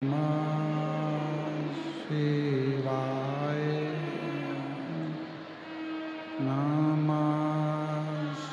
नमः शिवाय। नमः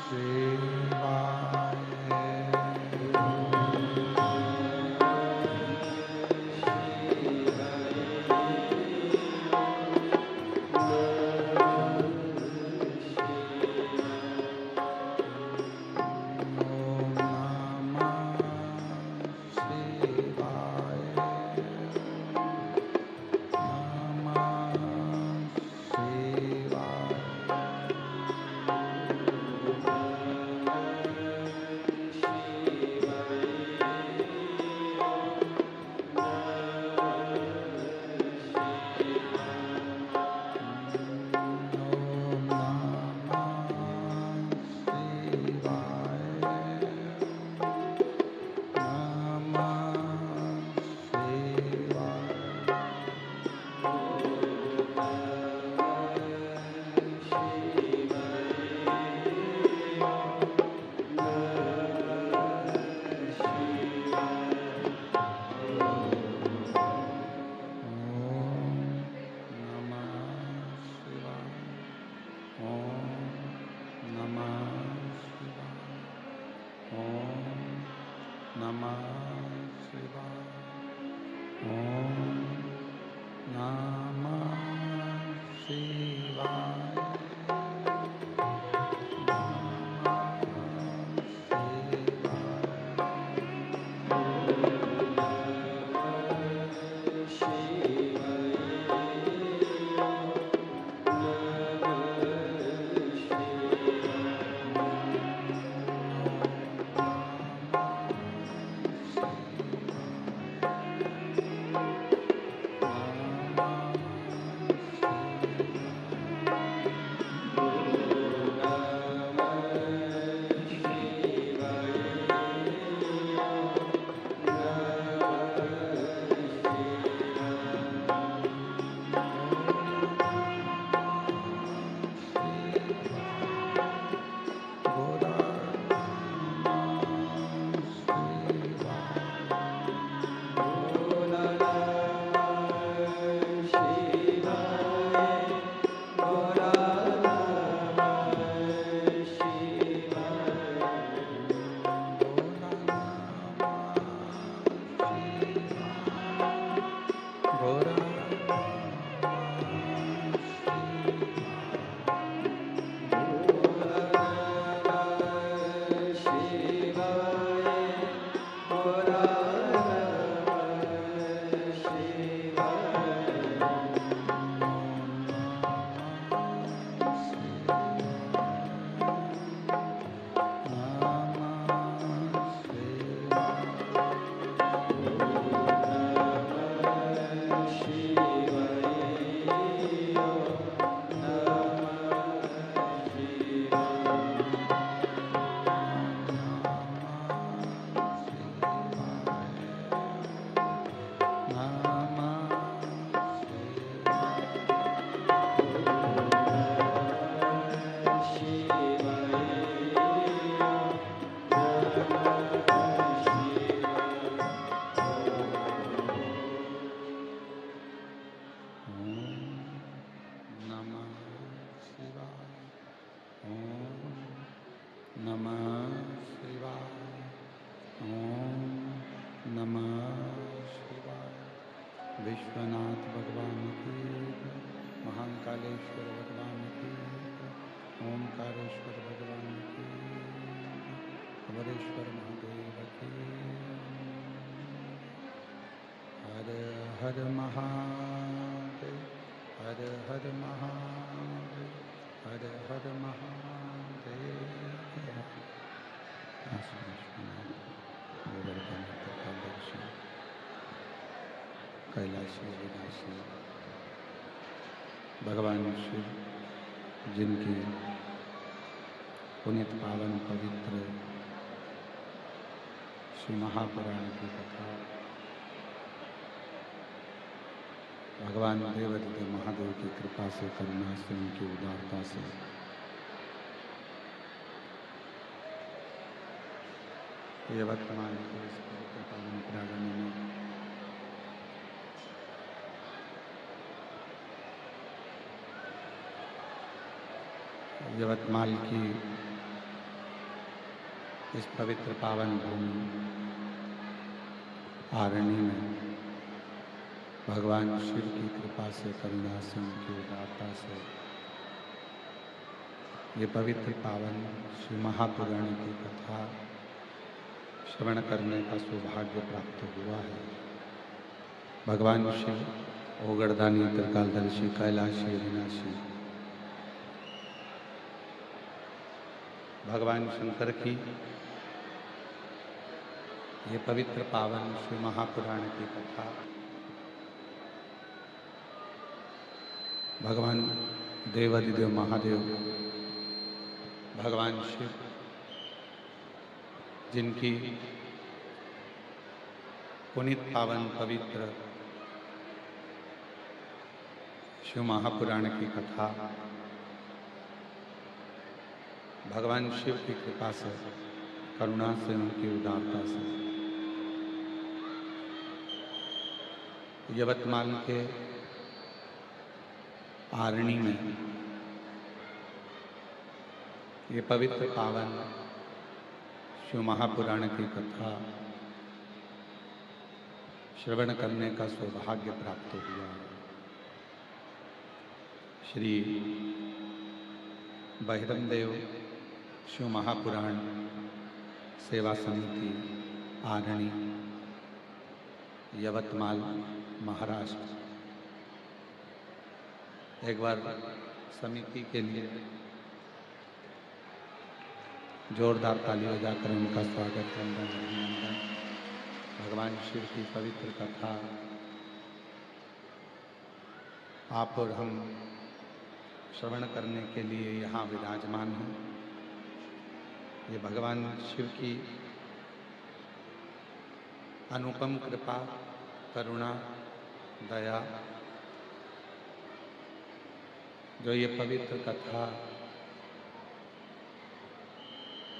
शिवाय। विश्वनाथ भगवान की, महाकालेश्वर भगवान की, ओमकारेश्वर भगवान की, अमरेश्वर महादेव की। हर हर महादेव, हर हर महादेव, हर हर महादेव। कैलाशी विनाशी भगवान शिव, जिनकी पुनित पावन पवित्र श्री महापुराण की कथा भगवान देवादिदेव महादेव की कृपा से, करुणा से, उनकी उदारता से ये वर्तमान के इस पवित्र पावन प्रांगण में यवतमाल की इस पवित्र पावन भूमि आरणी में भगवान शिव की कृपा से, करुणा से, उनकी उदारता से ये पवित्र पावन श्री महापुराण की कथा श्रवण करने का सौभाग्य प्राप्त हुआ है। भगवान शिव ओगड़दानी, त्रिकालदर्शी, कैलाशी, अविनाशी, भगवान शंकर की ये पवित्र पावन श्री महापुराण की कथा भगवान देवादिदेव महादेव भगवान शिव, जिनकी पुनीत पावन पवित्र शिव महापुराण की कथा भगवान शिव की कृपा से, करुणा से, उनकी उदारता से यवतमाल के आरणी में ये पवित्र पावन शिव महापुराण की कथा श्रवण करने का सौभाग्य प्राप्त हुआ। श्री बहिरम देव शिव महापुराण सेवा समिति आरणी, यवतमाल, महाराष्ट्र। एक बार समिति के लिए जोरदार ताली बजाकर उनका स्वागत, वंदन, अभिनंदन। भगवान शिव की पवित्र कथा आप और हम श्रवण करने के लिए यहाँ विराजमान हैं। ये भगवान शिव की अनुपम कृपा, करुणा, दया, जो ये पवित्र कथा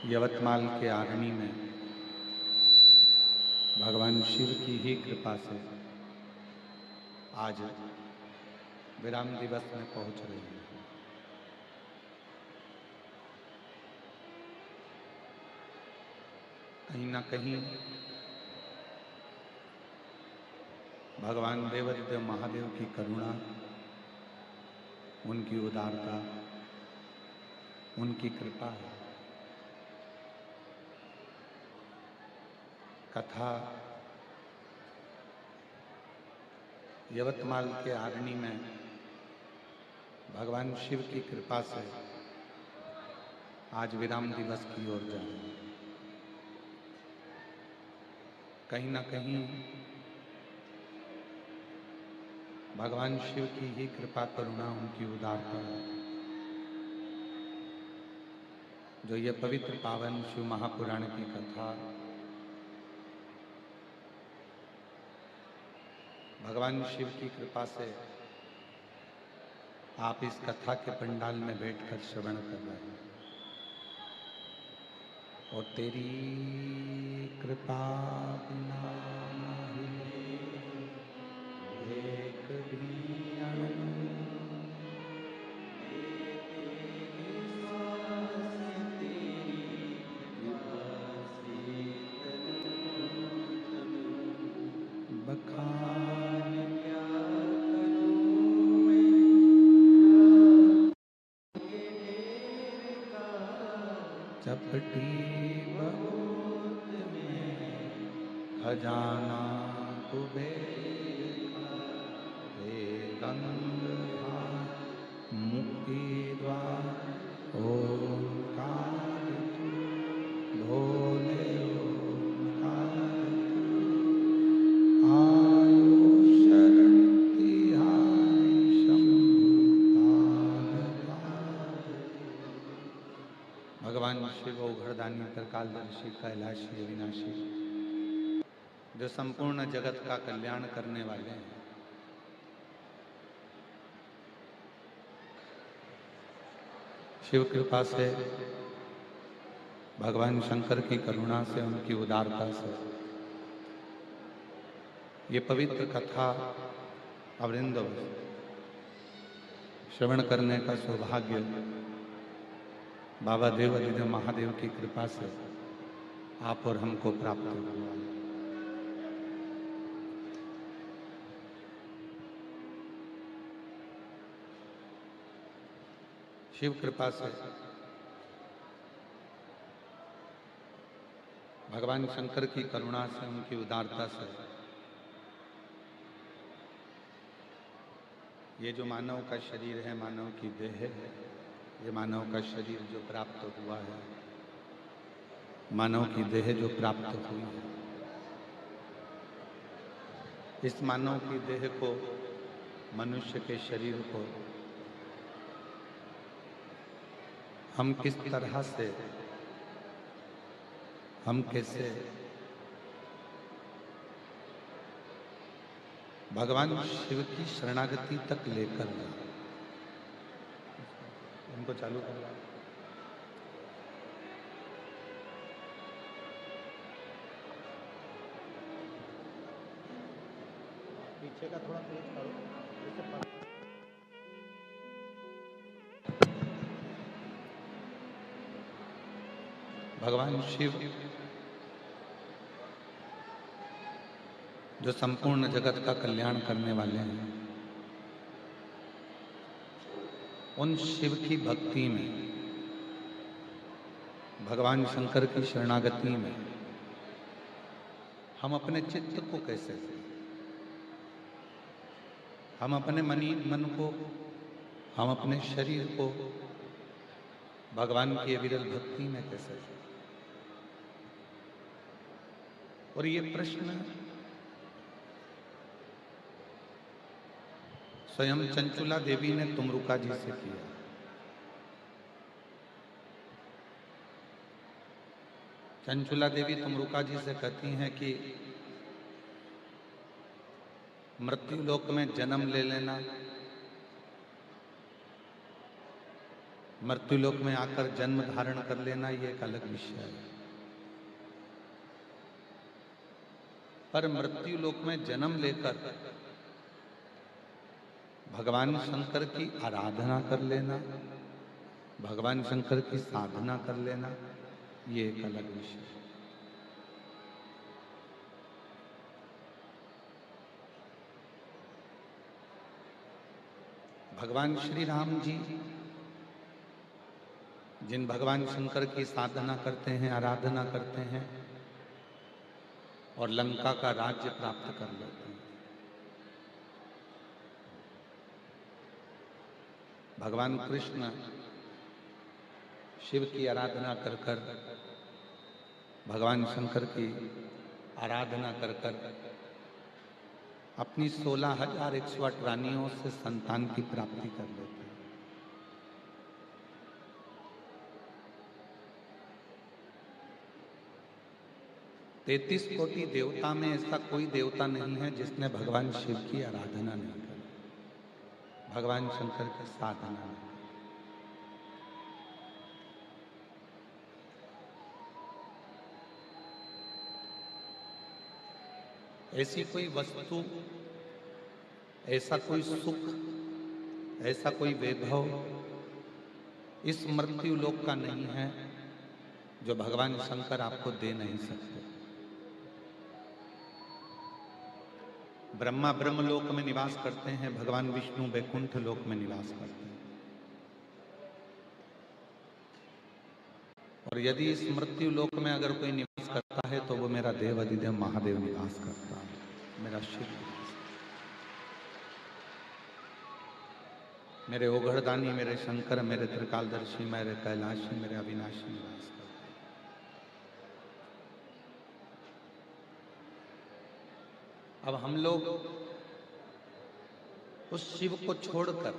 यवतमाल के आरणी में भगवान शिव की ही कृपा से आज विराम दिवस में पहुंच रही है। कहीं ना कहीं भगवान देवादिदेव महादेव की करुणा, उनकी उदारता, उनकी कृपा है। कथा यवतमाल के आरणी में भगवान शिव की कृपा से आज विराम दिवस की ओर जा रही है। कहीं ना कहीं भगवान शिव की ही कृपा, करुणा, उनकी उदारता है, जो ये पवित्र पावन शिव महापुराण की कथा भगवान शिव की कृपा से आप इस कथा के पंडाल में बैठकर श्रवण कर रहे हैं। और तेरी कृपा बिना एक भी अणु बखान क्या करूं मैं, चपटी बहुत में खजाना कुबेर का, हे गंगा मुक्ति द्वार ओंकार तू, भोले ओंकार तू, आयो शरण तिहारी शंभु ताल। भगवान शिव ओघड़दानी, त्रिकालदर्शी, कैलाशी, अविनाशी, जो संपूर्ण जगत का कल्याण करने वाले हैं। शिव कृपा से, भगवान शंकर की करुणा से, उनकी उदारता से ये पवित्र कथा अवृंद श्रवण करने का सौभाग्य बाबा देव अधिदेव महादेव की कृपा से आप और हमको प्राप्त हुआ। शिव कृपा से भगवान शंकर की करुणा से, उनकी उदारता से ये जो मानव का शरीर है, मानव की देह है, ये मानव का शरीर जो प्राप्त हुआ है, मानव की देह जो प्राप्त हुई है, इस मानव की देह को, मनुष्य के शरीर को हम किस तरह से, हम कैसे भगवान शिव की शरणागति तक लेकर जाए। इनको चालू कर लो। पीछे का थोड़ा तेज करो। भगवान शिव जो संपूर्ण जगत का कल्याण करने वाले हैं, उन शिव की भक्ति में, भगवान शंकर की शरणागति में हम अपने चित्त को कैसे, हम अपने मन को, हम अपने शरीर को भगवान की अविरल भक्ति में कैसे। और ये प्रश्न स्वयं चंचुला देवी ने तुमरुका जी से किया। चंचुला देवी तुमरुका जी से कहती हैं कि मृत्यु लोक में जन्म ले लेना, मृत्यु लोक में आकर जन्म धारण कर लेना, ये एक अलग विषय है। पर मृत्यु लोक में जन्म लेकर भगवान शंकर की आराधना कर लेना, भगवान शंकर की साधना कर लेना, ये एक अलग विषय है। भगवान श्री राम जी जिन भगवान शंकर की साधना करते हैं, आराधना करते हैं और लंका का राज्य प्राप्त कर लेते हैं, भगवान कृष्ण शिव की आराधना कर कर, भगवान शंकर की आराधना कर कर अपनी 16,108 रानियों से संतान की प्राप्ति कर लेते हैं। तैतीस कोटि देवता में ऐसा कोई देवता नहीं है जिसने भगवान शिव की आराधना नहीं की, भगवान शंकर की साधना नहीं। ऐसी कोई वस्तु, ऐसा कोई सुख, ऐसा कोई वैभव इस मृत्यु लोक का नहीं है जो भगवान शंकर आपको दे नहीं सकते। ब्रह्मा ब्रह्मलोक में निवास करते हैं, भगवान विष्णु वैकुंठ लोक में निवास करते हैं। और यदि इस मृत्यु लोक में अगर कोई निवास करता है तो वो मेरा देव अधिदेव महादेव निवास करता है, मेरा शिव, मेरे ओघड़दानी, मेरे शंकर, मेरे त्रिकालदर्शी, मेरे कैलाशी, मेरे अविनाशी निवास करते हैं। अब हम लोग उस शिव को छोड़कर,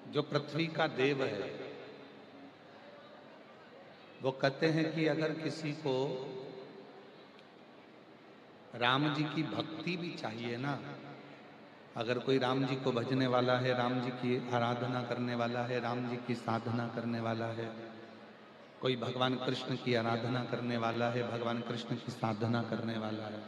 जो पृथ्वी का देव है, वो कहते हैं कि अगर किसी को राम जी की भक्ति भी चाहिए ना, अगर कोई राम जी को भजने वाला है, राम जी की आराधना करने वाला है, राम जी की साधना करने वाला है, कोई भगवान कृष्ण की आराधना करने वाला है, भगवान कृष्ण की साधना करने वाला है,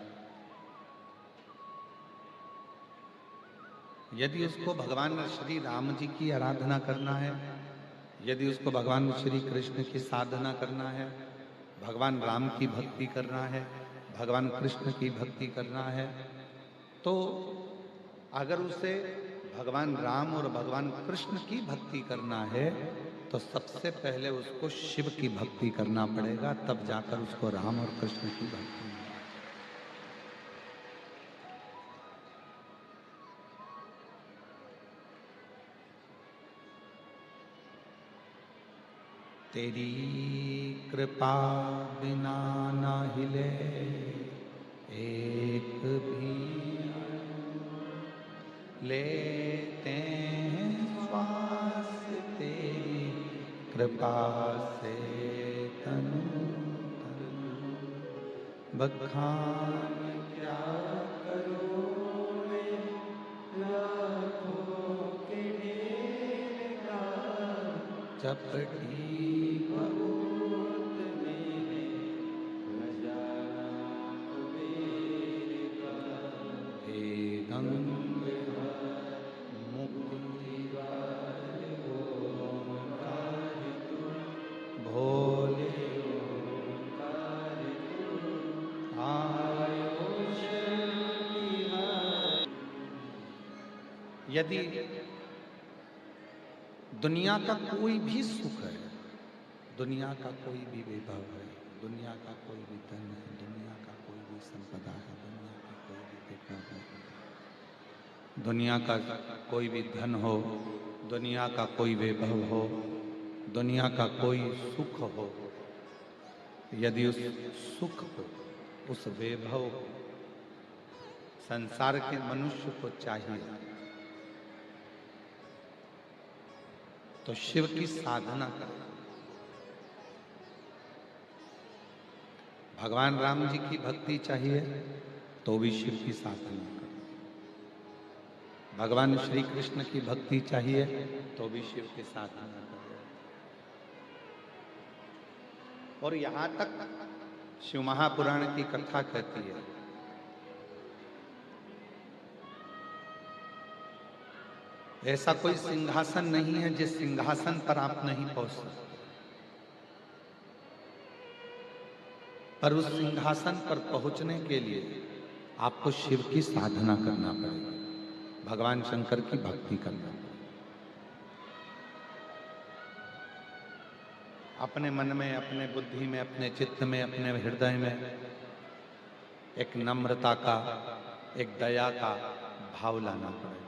यदि उसको भगवान श्री राम जी की आराधना करना है यदि उसको भगवान श्री कृष्ण की साधना करना है, भगवान राम की भक्ति करना है, भगवान कृष्ण की भक्ति करना है, तो अगर उसे भगवान राम और भगवान कृष्ण की भक्ति करना है तो सबसे पहले उसको शिव की भक्ति करना पड़ेगा, तब जाकर उसको राम और कृष्ण की भक्ति मिलेगी। तेरी कृपा बिना ना हिले एक भी, लेते हैं श्वास तेरी कृपा से तनु तनु, बखान क्या करूं मैं लाखों के ढेर का, चपटी बहुत मेरे मजाक मेरे का, हे गंग मुक्ति वाले ओंकार तू, भोले ओंकार तू, आयो शक्तिहारी। यदि दुनिया का कोई भी सुख है, दुनिया का कोई भी वैभव है, दुनिया का कोई भी धन है, दुनिया का कोई भी संपदा है, दुनिया का कोई भी वैभव है, दुनिया का कोई भी धन हो, दुनिया का कोई वैभव हो, दुनिया का कोई सुख हो, यदि उस सुख को, उस वैभव को संसार के मनुष्य को चाहिए तो शिव की साधना करें। भगवान राम जी की भक्ति चाहिए तो भी शिव की साधना करें। भगवान श्री कृष्ण की भक्ति चाहिए तो भी शिव की साधना करें। और यहां तक शिव महापुराण की कथा कहती है ऐसा कोई सिंहासन नहीं है जिस सिंहासन पर आप नहीं पहुंच सकते, पर उस सिंहासन पर पहुंचने के लिए आपको शिव की साधना करना पड़ेगा, भगवान शंकर की भक्ति करना पड़ेगा। अपने मन में, अपने बुद्धि में, अपने चित्त में, अपने हृदय में एक नम्रता का, एक दया का भाव लाना पड़ेगा।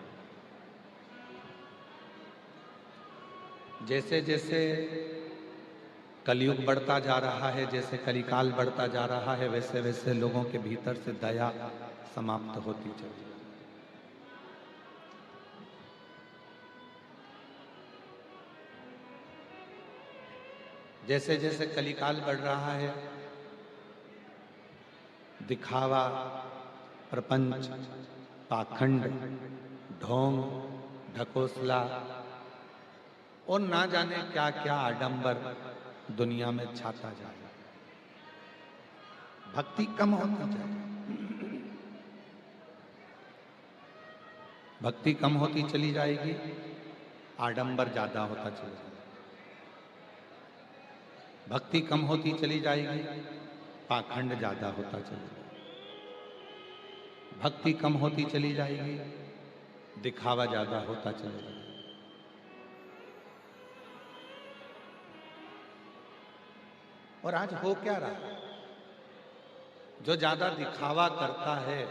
जैसे जैसे कलयुग बढ़ता जा रहा है, जैसे कलिकाल बढ़ता जा रहा है, वैसे वैसे लोगों के भीतर से दया समाप्त होती चली जाती है। जैसे जैसे कलिकाल बढ़ रहा है, दिखावा, प्रपंच, पाखंड, ढोंग, ढकोसला और ना जाने क्या क्या आडंबर दुनिया में छाता जाए, भक्ति कम होती जाए, भक्ति कम होती चली जाएगी, आडंबर ज्यादा होता चला जाएगा, भक्ति कम होती चली जाएगी, पाखंड ज्यादा होता चला जाएगा, भक्ति कम होती चली जाएगी, दिखावा ज्यादा होता चला जाएगा। और आज हो क्या रहा है? जो ज्यादा दिखावा करता है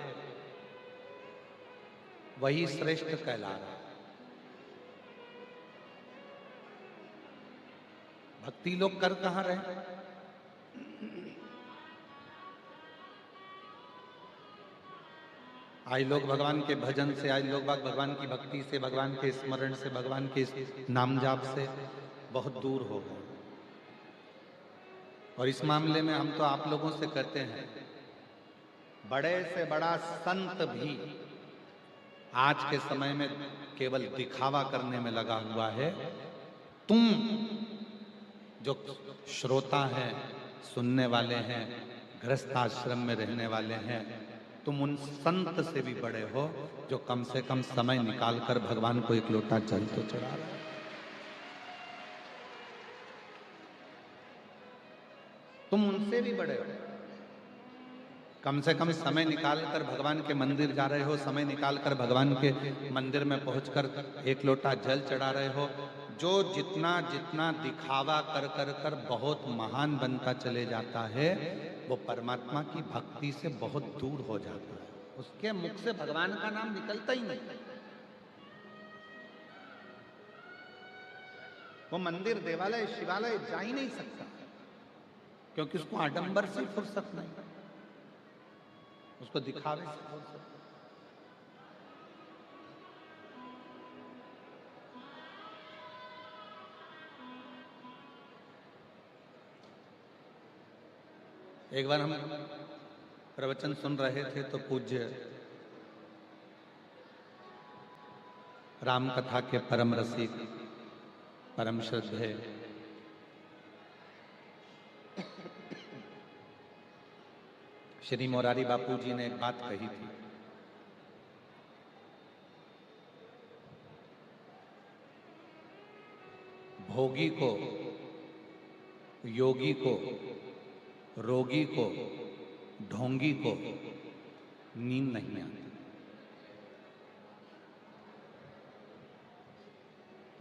वही श्रेष्ठ कहला रहा है। भक्ति लोग कर कहां रहे? आज लोग भगवान के भजन से, आज लोग भगवान की भक्ति से, भगवान के स्मरण से, भगवान के नाम जाप से बहुत दूर हो गए। और इस मामले में हम तो आप लोगों से कहते हैं, बड़े से बड़ा संत भी आज के समय में केवल दिखावा करने में लगा हुआ है। तुम जो श्रोता हैं, सुनने वाले हैं, गृहस्थ आश्रम में रहने वाले हैं, तुम उन संत से भी बड़े हो जो कम से कम समय निकालकर भगवान को एक लोटा जल तो चढ़ा रहे हैं। तुम उनसे भी बड़े हो। कम से कम समय निकाल कर भगवान के मंदिर जा रहे हो, समय निकाल कर भगवान के मंदिर में पहुंचकर एक लोटा जल चढ़ा रहे हो। जो जितना जितना दिखावा कर कर कर बहुत महान बनता चले जाता है, वो परमात्मा की भक्ति से बहुत दूर हो जाता है। उसके मुख से भगवान का नाम निकलता ही नहीं। वो मंदिर, देवालय, शिवालय जा ही नहीं सकता, क्योंकि उसको आडंबर से फुर्सत नहीं, उसको दिखावे से फुर्सत। एक बार हम प्रवचन सुन रहे थे तो पूज्य राम कथा के परम रसिक, परम श्रद्धेय श्री मोरारी बापू जी ने एक बात कही थी। भोगी को, योगी को, रोगी को, ढोंगी को नींद नहीं आती।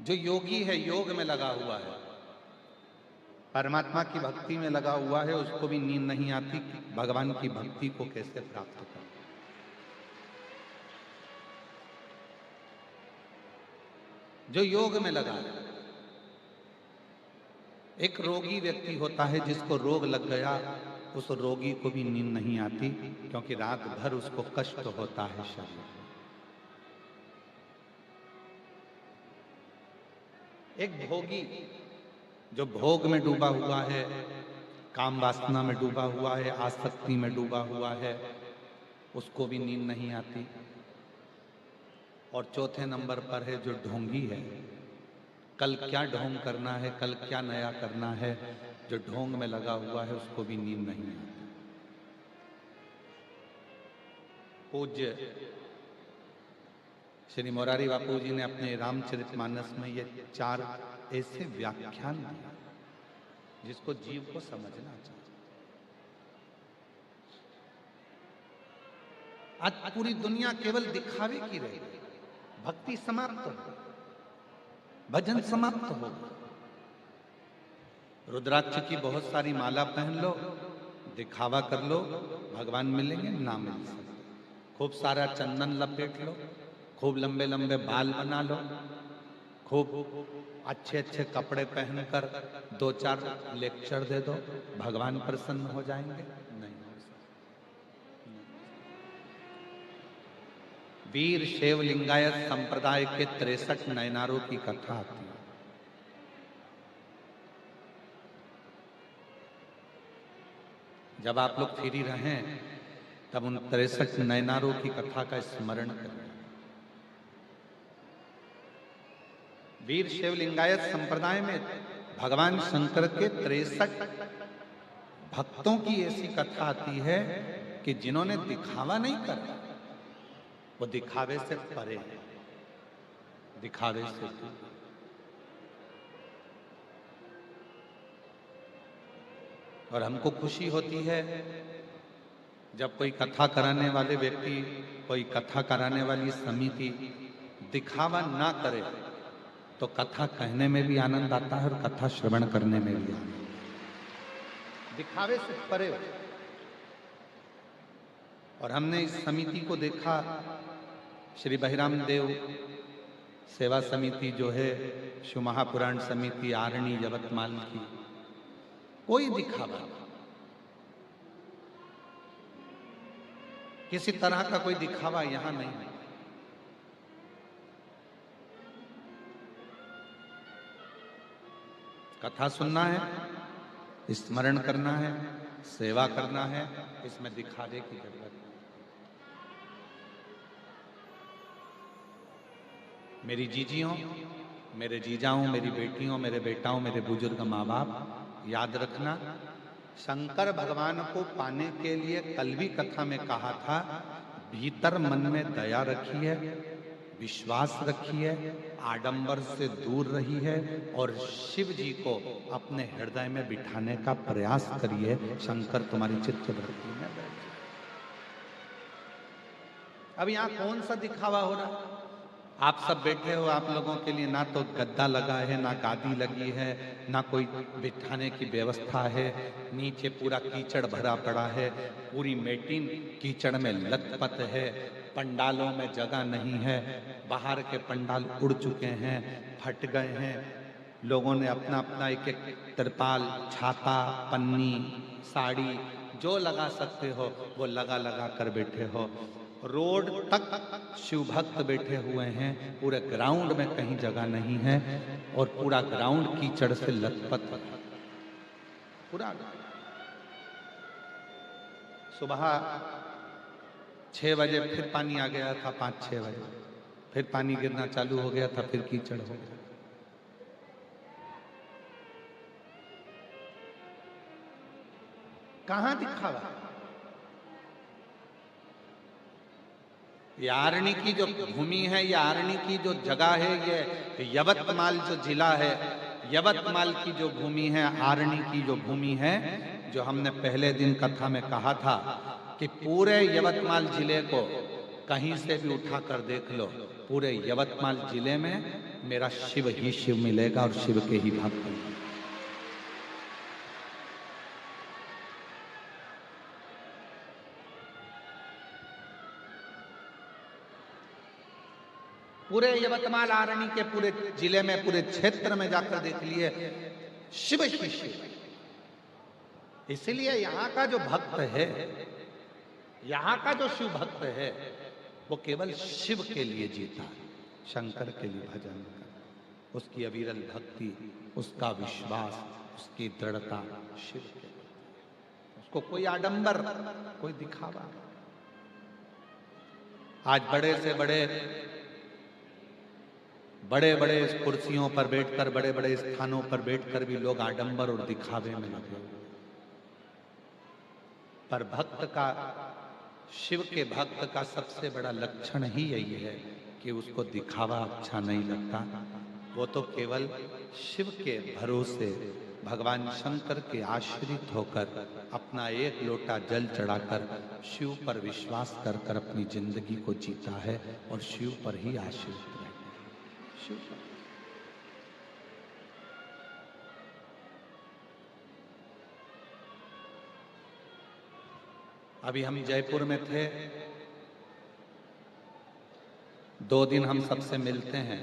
जो योगी है, योग में लगा हुआ है, परमात्मा की भक्ति में लगा हुआ है, उसको भी नींद नहीं आती भगवान की भक्ति को कैसे प्राप्त करें। जो योग में लगा है, एक रोगी व्यक्ति होता है जिसको रोग लग गया, उस रोगी को भी नींद नहीं आती, क्योंकि रात भर उसको कष्ट होता है शरीर। एक भोगी जो भोग में डूबा हुआ है, काम वासना में डूबा हुआ है, आसक्ति में डूबा हुआ है, उसको भी नींद नहीं आती। और चौथे नंबर पर है जो ढोंगी है, कल क्या ढोंग करना है, कल क्या नया करना है, जो ढोंग में लगा हुआ है, उसको भी नींद नहीं आती। पूज्य श्री मोरारी बापू जी ने अपने रामचरितमानस में ये 4 ऐसे व्याख्यान दिए जिसको जीव को समझना चाहिए। आज पूरी दुनिया केवल दिखावे की रही, भक्ति समाप्त हो, भजन समाप्त हो। रुद्राक्ष की बहुत सारी माला पहन लो, दिखावा कर लो, भगवान मिलेंगे ना मिल सकते। खूब सारा चंदन लपेट लो, खूब लंबे लंबे बाल बना लो, खूब अच्छे अच्छे कपड़े पहनकर 2-4 लेक्चर दे दो, भगवान प्रसन्न हो जाएंगे? नहीं हो सकते। वीर शैव लिंगायत संप्रदाय के 63 नयनारों की कथा आती है। जब आप लोग फ्री रहें तब उन 63 नयनारों की कथा का स्मरण करें। वीर शैव लिंगायत संप्रदाय में भगवान शंकर के 63 भक्तों की ऐसी कथा आती है कि जिन्होंने दिखावा नहीं करा, वो दिखावे से परे है, दिखावे से दूर। और हमको खुशी होती है जब कोई कथा कराने वाले व्यक्ति, कोई कथा कराने वाली समिति दिखावा ना करे, तो कथा कहने में भी आनंद आता है और कथा श्रवण करने में भी आनंद। दिखावे से परे। और हमने इस समिति को देखा, श्री बहिराम देव सेवा समिति जो है, शिव महापुराण समिति आरणी यवतमाल की, कोई दिखावा, किसी तरह का कोई दिखावा यहां नहीं है। कथा सुनना है, स्मरण करना है, सेवा करना है, इसमें दिखावे की जरूरत नहीं। मेरी जीजियों, मेरे जीजाओं, मेरी बेटियों, मेरे बेटाओं, मेरे बुजुर्ग माँ बाप, याद रखना, शंकर भगवान को पाने के लिए कल भी कथा में कहा था, भीतर मन में दया रखिए, विश्वास रखिए, आडंबर से दूर रहिए और शिव जी को अपने हृदय में बिठाने का प्रयास करिए। शंकर तुम्हारी चित्त वृत्ति में बैठ जाए। अब यहां कौन सा दिखावा हो रहा है? आप सब बैठे हो, आप लोगों के लिए ना तो गद्दा लगा है, ना गादी लगी है, ना कोई बिठाने की व्यवस्था है। नीचे पूरा कीचड़ भरा पड़ा है, पूरी मेटिन कीचड़ में लथपथ है, पंडालों में जगह नहीं है, बाहर के पंडाल उड़ चुके हैं, फट गए हैं। लोगों ने अपना अपना एक एक तिरपाल, छाता, पन्नी, साड़ी जो लगा सकते हो वो लगा लगा कर बैठे हो। रोड तक शिव भक्त बैठे हुए हैं, पूरे ग्राउंड में कहीं जगह नहीं है और पूरा ग्राउंड कीचड़ से लथपथ है। पूरा सुबह 6 बजे फिर पानी आ गया था, 5-6 बजे फिर पानी गिरना चालू हो गया था, फिर कीचड़ हो गया। कहां दिखावा? ये आरणी की जो भूमि है, ये आरणी की जो जगह है, ये यवतमाल जो जिला है, यवतमाल की जो भूमि है, आरणी की जो भूमि है, जो हमने पहले दिन कथा में कहा था कि पूरे यवतमाल जिले को कहीं से भी उठा कर देख लो, पूरे यवतमाल जिले में मेरा शिव ही शिव मिलेगा और शिव के ही भक्त मिलेंगे। पूरे यवतमाल आरणी के पूरे जिले में, पूरे क्षेत्र में जाकर देख लिए, शिव ही शिव। इसलिए यहाँ का जो भक्त है, यहाँ का जो शिव भक्त है, वो केवल शिव के लिए जीता है, शंकर के लिए भजन कर, उसकी अविरल भक्ति, उसका विश्वास, उसकी दृढ़ता शिव के लिए। उसको कोई आडंबर, कोई दिखावा। आज बड़े से बड़े बड़े कुर्सियों पर बैठकर, बड़े बड़े स्थानों पर बैठकर भी लोग आडंबर और दिखावे में लगे। पर भक्त का, शिव के भक्त का सबसे बड़ा लक्षण ही यही है कि उसको दिखावा अच्छा नहीं लगता। वो तो केवल शिव के भरोसे, भगवान शंकर के आश्रित होकर, अपना एक लोटा जल चढ़ाकर शिव पर विश्वास कर कर अपनी जिंदगी को जीता है और शिव पर ही आश्रित रहता है। अभी हम जयपुर में थे, 2 दिन हम सबसे मिलते हैं,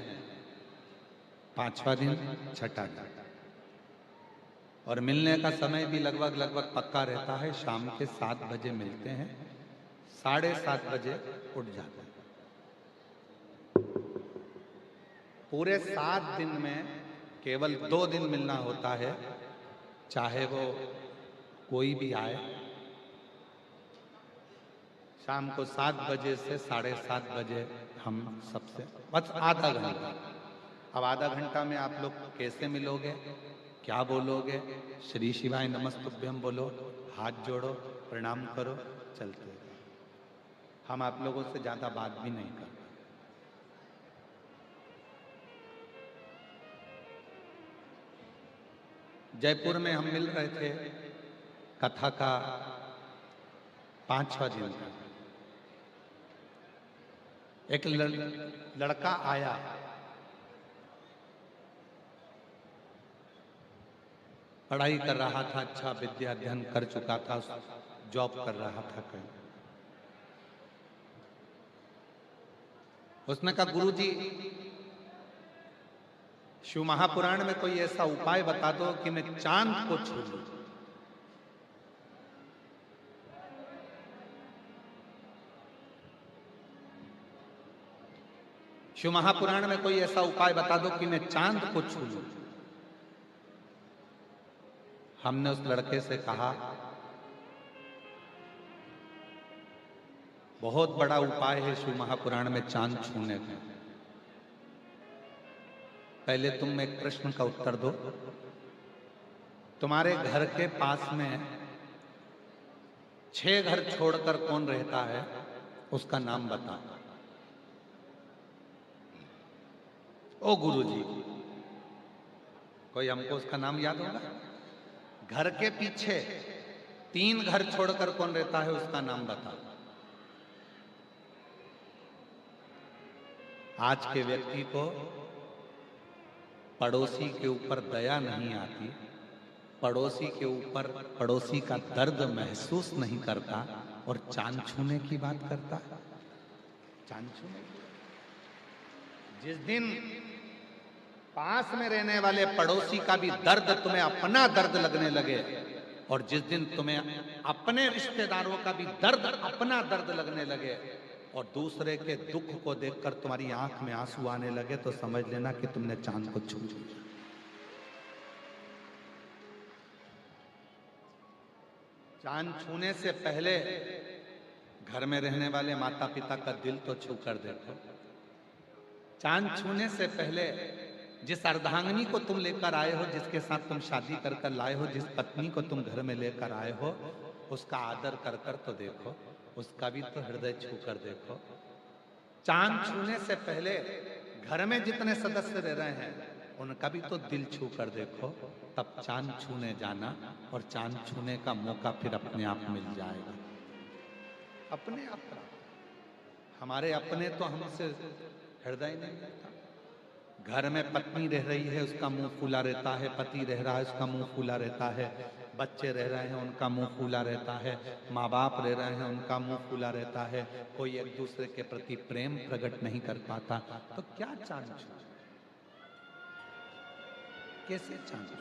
5वां दिन छठा दिन, और मिलने का समय भी लगभग पक्का रहता है। शाम के 7 बजे मिलते हैं, 7:30 बजे उठ जाते हैं। पूरे 7 दिन में केवल 2 दिन मिलना होता है, चाहे वो कोई भी आए। शाम को 7 बजे से 7:30 बजे हम सबसे बस आधा घंटा। अब आधा घंटा में आप लोग कैसे मिलोगे, क्या बोलोगे? श्री शिवाय नमस्तुभ्यम बोलो, हाथ जोड़ो, प्रणाम करो, चलते। हम आप लोगों से ज्यादा बात भी नहीं करते। जयपुर में हम मिल रहे थे, कथा का 5वां दिन था। एक लड़का आया, पढ़ाई कर रहा था, अच्छा विद्या अध्ययन कर चुका था, जॉब कर रहा था कहीं। उसने कहा, गुरुजी शिव महापुराण में कोई ऐसा उपाय बता दो कि मैं चांद को छू लूं। शिव महापुराण में कोई ऐसा उपाय बता दो कि मैं चांद को छू लूं। हमने उस लड़के से कहा, बहुत बड़ा उपाय है शिव महापुराण में चांद छूने का। पहले तुम एक प्रश्न का उत्तर दो, तुम्हारे घर के पास में 6 घर छोड़कर कौन रहता है, उसका नाम बताओ। ओ गुरुजी, कोई हमको उसका नाम याद होगा? घर के पीछे 3 घर छोड़कर कौन रहता है, उसका नाम बताओ। आज के व्यक्ति को पड़ोसी के ऊपर दया नहीं आती, पड़ोसी के ऊपर पड़ोसी का दर्द महसूस नहीं करता और चांद छूने की बात करता है। चांद छूने की, जिस दिन पास में रहने वाले पड़ोसी का भी दर्द तुम्हें अपना दर्द लगने लगे, और जिस दिन तुम्हें अपने रिश्तेदारों का भी दर्द अपना दर्द लगने लगे, और दूसरे के दुख को देखकर तुम्हारी आंख में आंसू आने लगे, तो समझ लेना कि तुमने चांद को छू लिया। चांद छूने से पहले घर में रहने वाले माता पिता का दिल तो छू कर देखो। चांद छूने से पहले जिस अर्धांगिनी को तुम लेकर आए हो, जिसके साथ तुम शादी कर कर लाए हो, जिस पत्नी को तुम घर में लेकर आए हो, उसका आदर कर कर तो देखो, उसका भी तो हृदय छू कर देखो। चांद छूने से पहले घर में जितने सदस्य रह रहे हैं उनका भी तो दिल छू कर देखो, तब चांद छूने जाना, और चांद छूने का मौका फिर अपने आप मिल जाएगा। अपने आप हमारे अपने तो हमसे हृदय नहीं मिलता। घर में पत्नी रह रही है, उसका मुंह फूला रहता है, पति रह रहा है, उसका मुंह फूला रहता है, बच्चे रह रहे हैं, उनका मुंह फूला रहता है, माँ बाप रह रहे हैं, उनका मुंह फूला रहता है, कोई एक दूसरे के प्रति प्रेम प्रकट नहीं कर पाता, तो क्या चांद छू, कैसे चांद छू?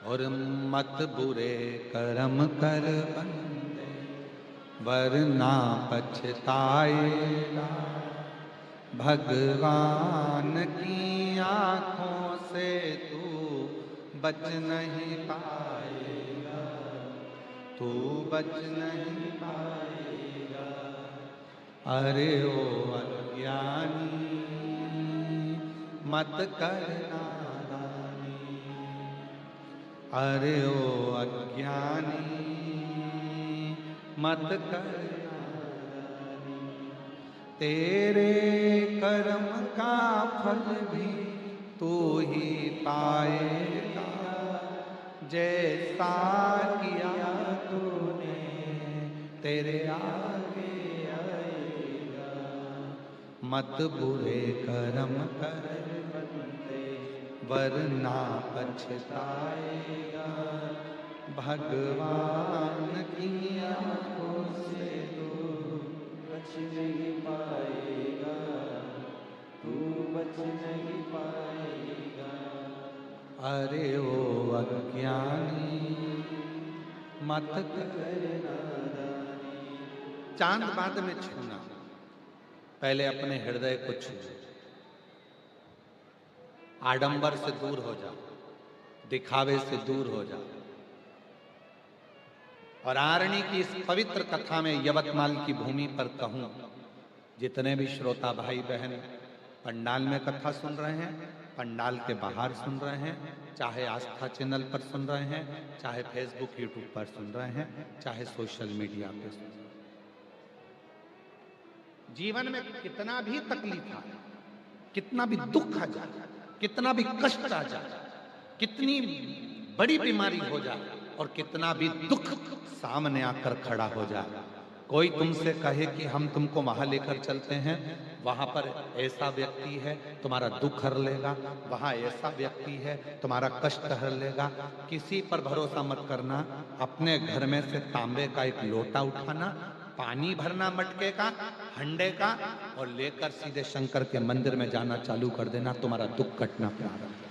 और मत बुरे कर्म कर बंदे, वरना पछताएगा, भगवान की आंखों से तू बच नहीं पाएगा, तू बच नहीं पाएगा। अरे ओ अज्ञानी मत करना, अरे ओ अज्ञानी मत करना, तेरे कर्म का फल भी तू ही पाएगा, जैसा किया तूने तेरे आगे आएगा। मत बुरे कर्म कर वरना पछताएगा, भगवान की आंखों से तू बच नहीं पाएगा, तू बच नहीं पाएगा। अरे ओ अज्ञानी मत करना। चांद बाद में छूना, पहले अपने हृदय को छू, आडंबर से दूर हो जाओ, दिखावे से दूर हो जाओ। और आरणी की इस पवित्र कथा में यवतमाल की भूमि पर कहूं, जितने भी श्रोता भाई बहन पंडाल में कथा सुन रहे हैं, पंडाल के बाहर सुन रहे हैं, चाहे आस्था चैनल पर सुन रहे हैं, चाहे फेसबुक यूट्यूब पर सुन रहे हैं, चाहे सोशल मीडिया पे सुन रहे हैं, जीवन में कितना भी तकलीफ आए, कितना भी दुख आ जाए, कितना भी कष्ट आ जाए, कितनी बड़ी बीमारी हो जाए, और कितना भी दुख सामने आकर खड़ा हो जाए, कोई तुमसे कहे कि हम तुमको वहां लेकर चलते हैं, वहां पर ऐसा व्यक्ति है तुम्हारा दुख हर लेगा, वहां ऐसा व्यक्ति है तुम्हारा कष्ट हर लेगा, किसी पर भरोसा मत करना। अपने घर में से तांबे का एक लोटा उठाना, पानी भरना मटके का, हंडे का, और लेकर सीधे शंकर के मंदिर में जाना चालू कर देना, तुम्हारा दुख कटना प्रारंभ।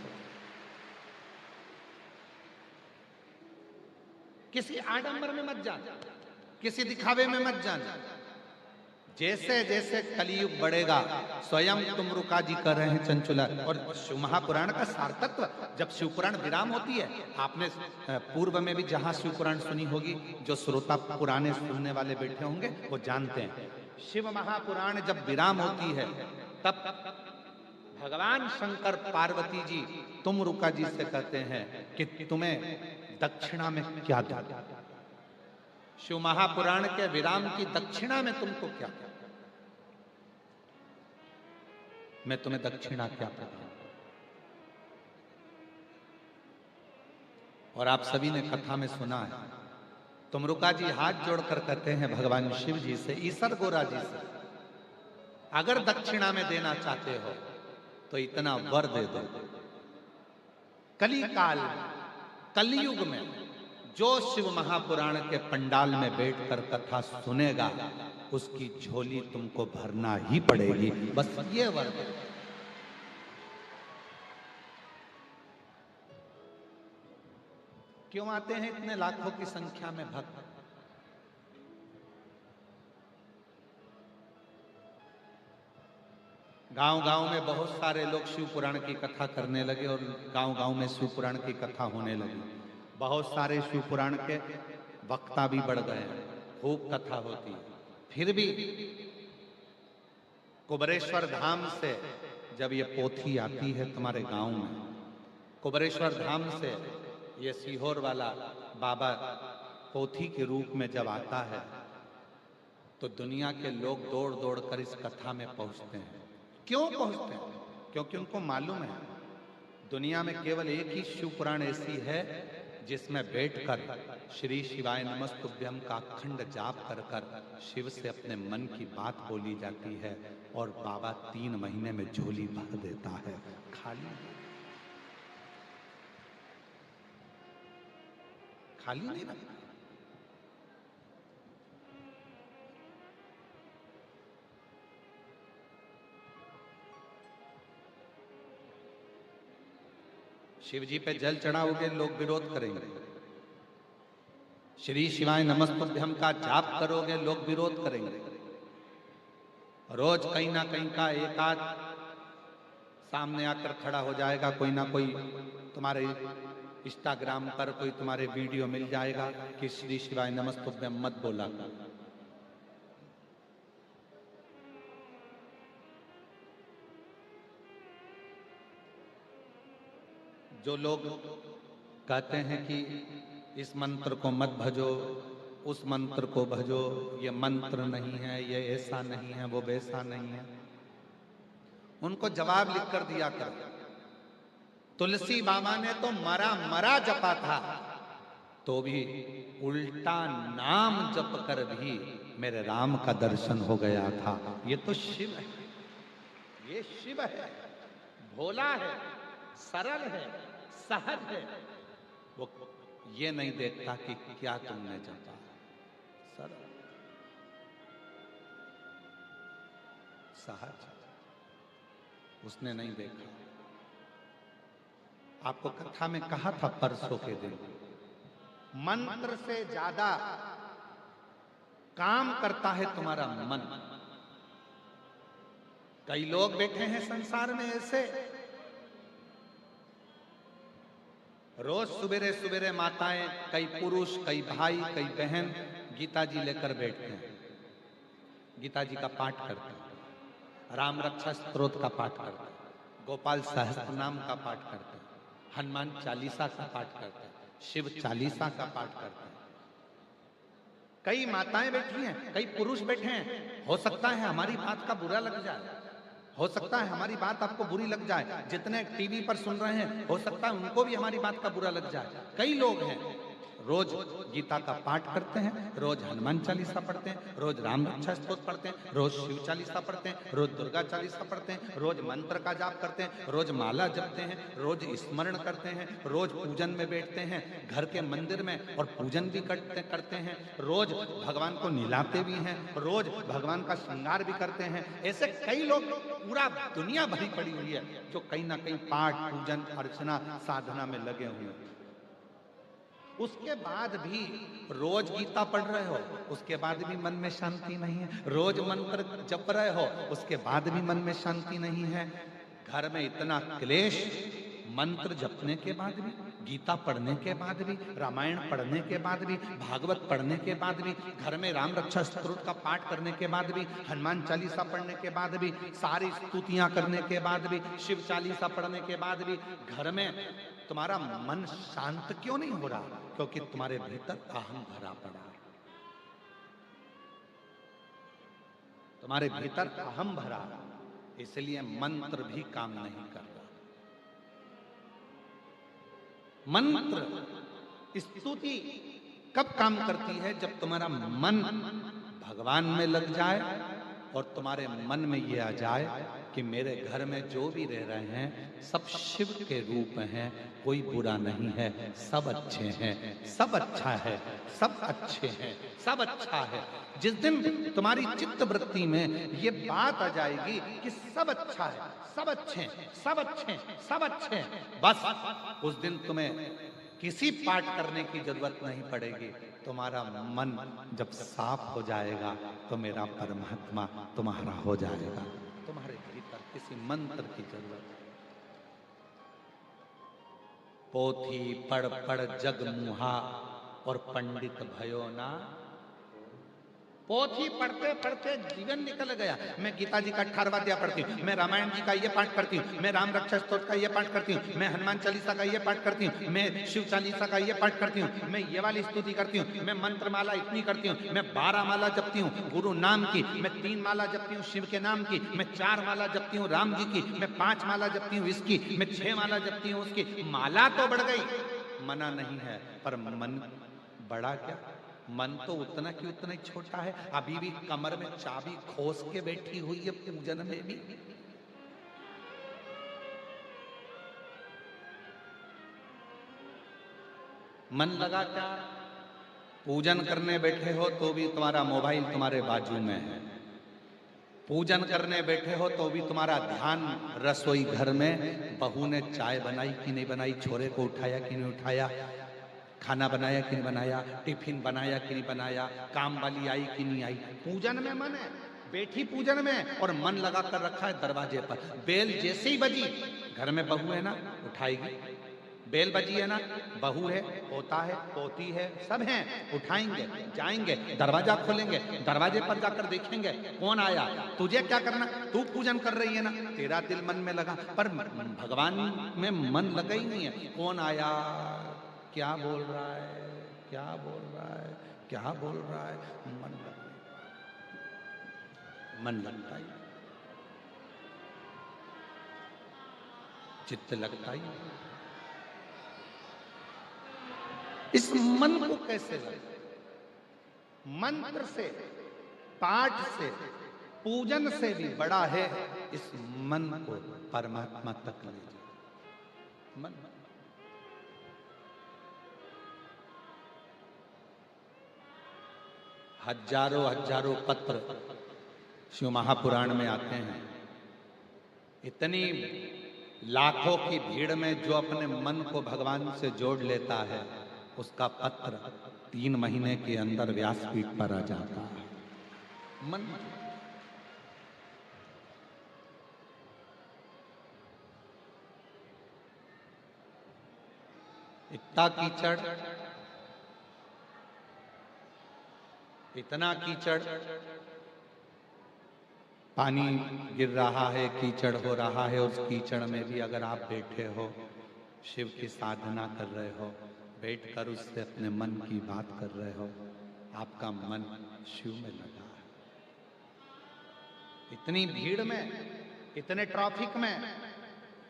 किसी आडंबर में मत जाना, किसी दिखावे में मत जाना। जैसे जैसे कलयुग बढ़ेगा, स्वयं तुमरुका जी कर रहे हैं चंचुला। और शिव महापुराण का सार्थत्व, जब शिवपुराण विराम होती है, आपने पूर्व में भी जहां शिवपुराण सुनी होगी, जो श्रोता पुराने सुनने वाले बैठे होंगे वो जानते हैं, शिव महापुराण जब विराम होती है तब भगवान शंकर पार्वती जी तुमरुका जी से कहते हैं कि तुम्हें दक्षिणा में क्या दूं। शिव महापुराण के विराम की दक्षिणा में तुमको क्या, मैं तुम्हें दक्षिणा क्या प्रदान। और आप सभी ने कथा में सुना है, तुमरुका जी हाथ जोड़कर कहते हैं भगवान शिव जी से, ईसर गोरा जी से, अगर दक्षिणा में देना चाहते हो तो इतना वर दे दो, कली काल कलयुग में जो शिव महापुराण के पंडाल में बैठकर कथा सुनेगा उसकी झोली तुमको भरना ही पड़ेगी, बस ये वर दे। क्यों आते हैं इतने लाखों की संख्या में भक्त? गांव-गांव में बहुत सारे लोग शिव पुराण की कथा करने लगे और गांव-गांव में शिव पुराण की कथा होने लगी। बहुत सारे शिव पुराण के वक्ता भी बढ़ गए, खूब कथा होती। फिर भी कुबरेश्वर धाम से जब ये पोथी आती है तुम्हारे गांव में, कुबरेश्वर धाम से ये सीहोर वाला बाबा पोथी के रूप में जब आता है तो दुनिया के लोग दौड़ दौड़ कर इस कथा में पहुंचते हैं। क्यों पहुंचते हैं? क्योंकि उनको मालूम है दुनिया में केवल एक ही शिव पुराण ऐसी है जिसमें बैठकर श्री शिवाय नमस्तुभ्यम का अखंड जाप कर कर शिव से अपने मन की बात बोली जाती है और बाबा 3 महीने में झोली भर देता है, खाली नहीं रखता। शिव जी पे जल चढ़ाओगे लोग विरोध करेंगे, श्री शिवाय नमस्तुभ्यम का जाप करोगे लोग विरोध करेंगे। रोज कहीं ना कहीं का एक आध सामने आकर खड़ा हो जाएगा, कोई ना कोई तुम्हारे इंस्टाग्राम पर कोई तुम्हारे वीडियो मिल जाएगा कि श्री शिवाय नमस्तुभ्यम मत बोला कर। जो लोग कहते हैं कि इस मंत्र को मत भजो, उस मंत्र को भजो, ये मंत्र नहीं है, ये ऐसा नहीं है, वो वैसा नहीं है, उनको जवाब लिख कर दिया करो। तुलसी बाबा ने तो मरा मरा जपा था, तो भी उल्टा नाम जप कर भी मेरे राम का दर्शन हो गया था। ये तो शिव है, ये शिव है, भोला है, सरल है, सहज है। वो ये नहीं देखता कि क्या तुमने जपा, सरल सहज, उसने नहीं देखा। आपको कथा में कहा था परसों के दिन, मंत्र से ज्यादा काम करता है तुम्हारा मन। कई लोग बैठे हैं संसार में ऐसे, रोज सुबेरे सुबेरे माताएं, कई पुरुष, कई भाई, कई बहन गीता जी लेकर बैठते हैं, गीता जी का पाठ करते हैं, राम रक्षा स्तोत्र का पाठ करते हैं, गोपाल सहस्त्र नाम का पाठ करते हैं, हनुमान चालीसा का पाठ करते हैं, शिव चालीसा का पाठ करते हैं। कई माताएं बैठी हैं, कई पुरुष बैठे हैं। हो सकता है हमारी बात का बुरा लग जाए, हो सकता है हमारी बात आपको बुरी लग जाए। जितने टीवी पर सुन रहे हैं हो सकता है उनको भी हमारी बात का बुरा लग जाए। कई लोग हैं रोज गीता का पाठ करते हैं, रोज हनुमान चालीसा पढ़ते हैं, रोज राम रक्षा स्तोत्र पढ़ते हैं, रोज शिव चालीसा पढ़ते हैं, रोज दुर्गा चालीसा पढ़ते हैं, रोज मंत्र का जाप करते हैं, रोज माला जपते हैं, रोज स्मरण करते हैं, रोज पूजन में बैठते हैं, घर के मंदिर में और पूजन भी करते हैं, रोज भगवान को नहलाते भी हैं, रोज भगवान का श्रृंगार भी करते हैं। ऐसे कई लोग, पूरा दुनिया भरी पड़ी हुई है जो कहीं ना कहीं पाठ, पूजन, अर्चना, साधना में लगे हुए हैं। उसके बाद भी रोज गीता पढ़ रहे हो, उसके बाद भी मन में शांति नहीं है। रोज मंत्र जप रहे हो, उसके बाद भी मन में शांति नहीं है। घर में इतना क्लेश, मंत्र जपने के बाद भी, गीता पढ़ने के बाद भी, रामायण पढ़ने के बाद भी, भागवत पढ़ने के बाद भी, घर में राम रक्षा स्तोत्र का पाठ करने के बाद भी, हनुमान चालीसा पढ़ने के बाद भी, सारी स्तुतियां करने के बाद भी, शिव चालीसा पढ़ने के बाद भी, घर में तुम्हारा मन शांत क्यों नहीं हो रहा? क्योंकि तुम्हारे भीतर अहम भरा पड़ा है। तुम्हारे भीतर अहम भरा, इसलिए मंत्र भी काम नहीं कर रहा। मंत्र स्तुति कब काम करती है? जब तुम्हारा मन भगवान में लग जाए और तुम्हारे मन में ये आ जाए कि मेरे घर में जो भी रह रहे हैं सब शिव के रूप हैं, कोई बुरा नहीं है, सब अच्छे हैं, सब अच्छा है, सब अच्छे हैं, सब अच्छा है। जिस दिन तुम्हारी चित्त वृत्ति में ये बात आ जाएगी कि सब अच्छा है, सब अच्छे हैं, सब अच्छे हैं, सब अच्छे हैं, बस उस दिन तुम्हें किसी पाठ करने की जरूरत नहीं पड़ेगी। तुम्हारा मन जब साफ हो जाएगा तो मेरा परमात्मा तुम्हारा हो जाएगा। तुम्हारे भीतर किसी मंत्र की जरूरत नहीं। पोथी पढ़ पढ़ जग मुहा और पंडित भयो ना। पोथी पढ़ते पढ़ते जीवन निकल गया। मैं गीता जी का 18वां अध्याय पढ़ती हूँ, मैं रामायण जी का ये पाठ करती हूँ, मैं राम रक्षा स्तोत्र का ये पाठ करती हूँ, मैं हनुमान चालीसा का ये पाठ करती हूँ, मैं शिव चालीसा का ये पाठ करती हूँ, मैं ये वाली स्तुति करती हूँ, मैं मंत्र माला इतनी करती हूँ, मैं 12 माला जपती हूँ गुरु नाम की, मैं 3 माला जपती हूँ शिव के नाम की, मैं 4 माला जपती हूँ राम जी की, मैं 5 माला जपती हूँ इसकी, मैं 6 माला जपती हूँ उसकी। माला तो बढ़ गई, मना नहीं है, पर मन बड़ा क्या? मन तो उतना की उतना ही छोटा है। अभी भी कमर में चाबी खोस के बैठी हुई है पूजन में भी। मन लगा क्या? पूजन करने बैठे हो तो भी तुम्हारा मोबाइल तुम्हारे बाजू में है, पूजन करने बैठे हो तो भी तुम्हारा ध्यान रसोई घर में, बहू ने चाय बनाई कि नहीं बनाई, छोरे को उठाया कि नहीं उठाया, खाना बनाया कि नहीं बनाया, टिफिन बनाया कि नहीं बनाया, काम वाली आई कि नहीं आई। पूजन में मन है, बैठी पूजन में और मन लगा कर रखा है दरवाजे पर। बेल जैसे ही बजी, घर में बहू है ना, उठाएगी। बेल बजी है ना, बहू है, पोता है, पोती है, सब हैं, उठाएंगे, जाएंगे, दरवाजा खोलेंगे, दरवाजे पर जाकर देखेंगे कौन आया। तुझे क्या करना, तू पूजन कर रही है ना, तेरा दिल मन में लगा, पर भगवान में मन लगा ही नहीं है। कौन आया, क्या बोल रहा है, क्या बोल रहा है, क्या बोल रहा है, मन लगने, मन लगता ही, चित्त लगता ही। इस मन को कैसे लगे? मंत्र से, पाठ से, पूजन से भी बड़ा है इस मन को परमात्मा तक ले जाए। मन हजारों हजारों पत्र शिव महापुराण में आते हैं। इतनी लाखों की भीड़ में जो अपने मन को भगवान से जोड़ लेता है, उसका पत्र 3 महीने के अंदर व्यासपीठ पर आ जाता है। मन इतना कीचड़, इतना कीचड़, पानी गिर रहा है, कीचड़ हो रहा है, उस कीचड़ में भी अगर आप बैठे हो, शिव की साधना कर रहे हो, बैठकर उससे अपने मन की बात कर रहे हो, आपका मन शिव में लगा है। इतनी भीड़ में, इतने ट्रैफिक में,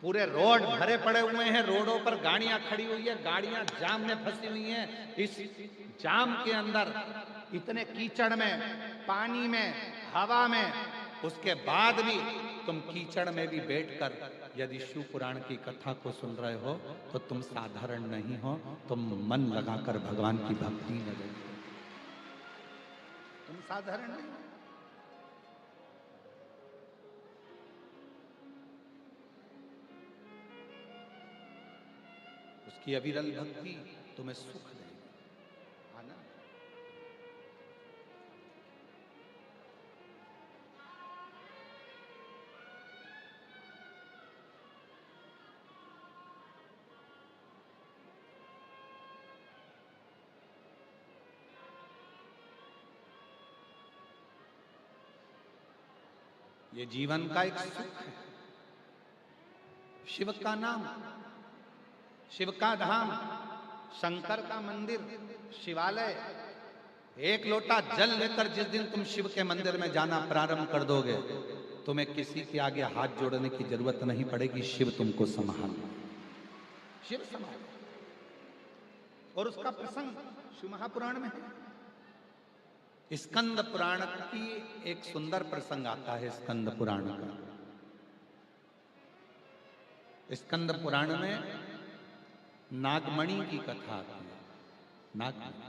पूरे रोड भरे पड़े हुए हैं, रोडों पर गाड़ियां खड़ी हुई है, गाड़ियां जाम में फंसी हुई हैं। इस जाम के अंदर, इतने कीचड़ में, पानी में, हवा में, उसके बाद भी तुम कीचड़ में भी बैठकर यदि शिव पुराण की कथा को सुन रहे हो तो तुम साधारण नहीं हो, तुम मन लगाकर भगवान की भक्ति में बैठे, तुम साधारण नहीं हो। उसकी अविरल भक्ति तुम्हें सुख देगी, आनंद। ये जीवन का एक सुख है। शिव का नाम, शिव का धाम, शंकर का मंदिर, शिवालय, एक लोटा जल लेकर जिस दिन तुम शिव के मंदिर में जाना प्रारंभ कर दोगे, तुम्हें किसी के आगे हाथ जोड़ने की जरूरत नहीं पड़ेगी। शिव तुमको संभाल, शिव संभाल। और उसका प्रसंग शिव महापुराण में है। स्कंद पुराण की एक सुंदर प्रसंग आता है। स्कंद पुराण का, स्कंद पुराण में नागमणि की कथा आती है। नागमणि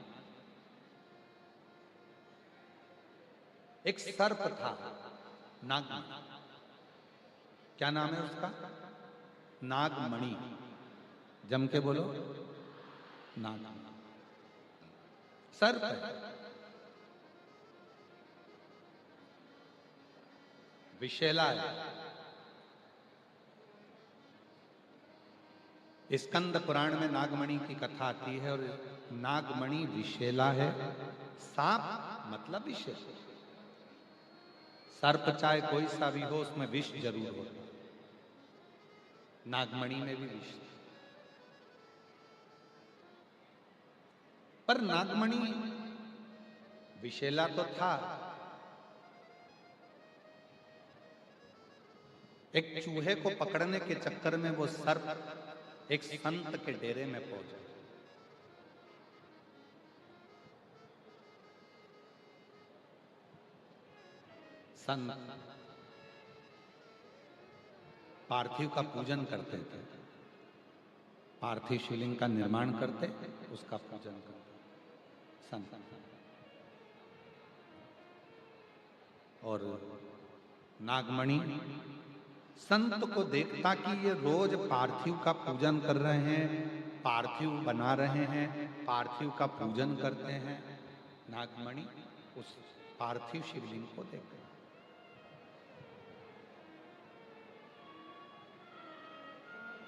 एक सर्प था, नागमणि। क्या नाम है उसका? नागमणि। जम के बोलो, नागमणि। सर्प है, विषैला है। स्कंद पुराण में नागमणि की कथा आती है और नागमणि विषैला है। सांप मतलब विष। सर्प चाहे कोई सा भी हो, उसमें विष जरूर हो। नागमणि में भी विष। पर नागमणि विषैला तो था। एक चूहे को पकड़ने के चक्कर में वो सर्प एक संत के डेरे में पहुंचा। संत पार्थिव का पूजन करते थे, पार्थिव शिवलिंग का निर्माण करते, उसका पूजन करते संत। और नागमणि संत को देखता कि ये रोज पार्थिव का पूजन कर रहे हैं, पार्थिव बना रहे हैं, पार्थिव का पूजन करते हैं। नागमणि उस पार्थिव शिवलिंग को देखता,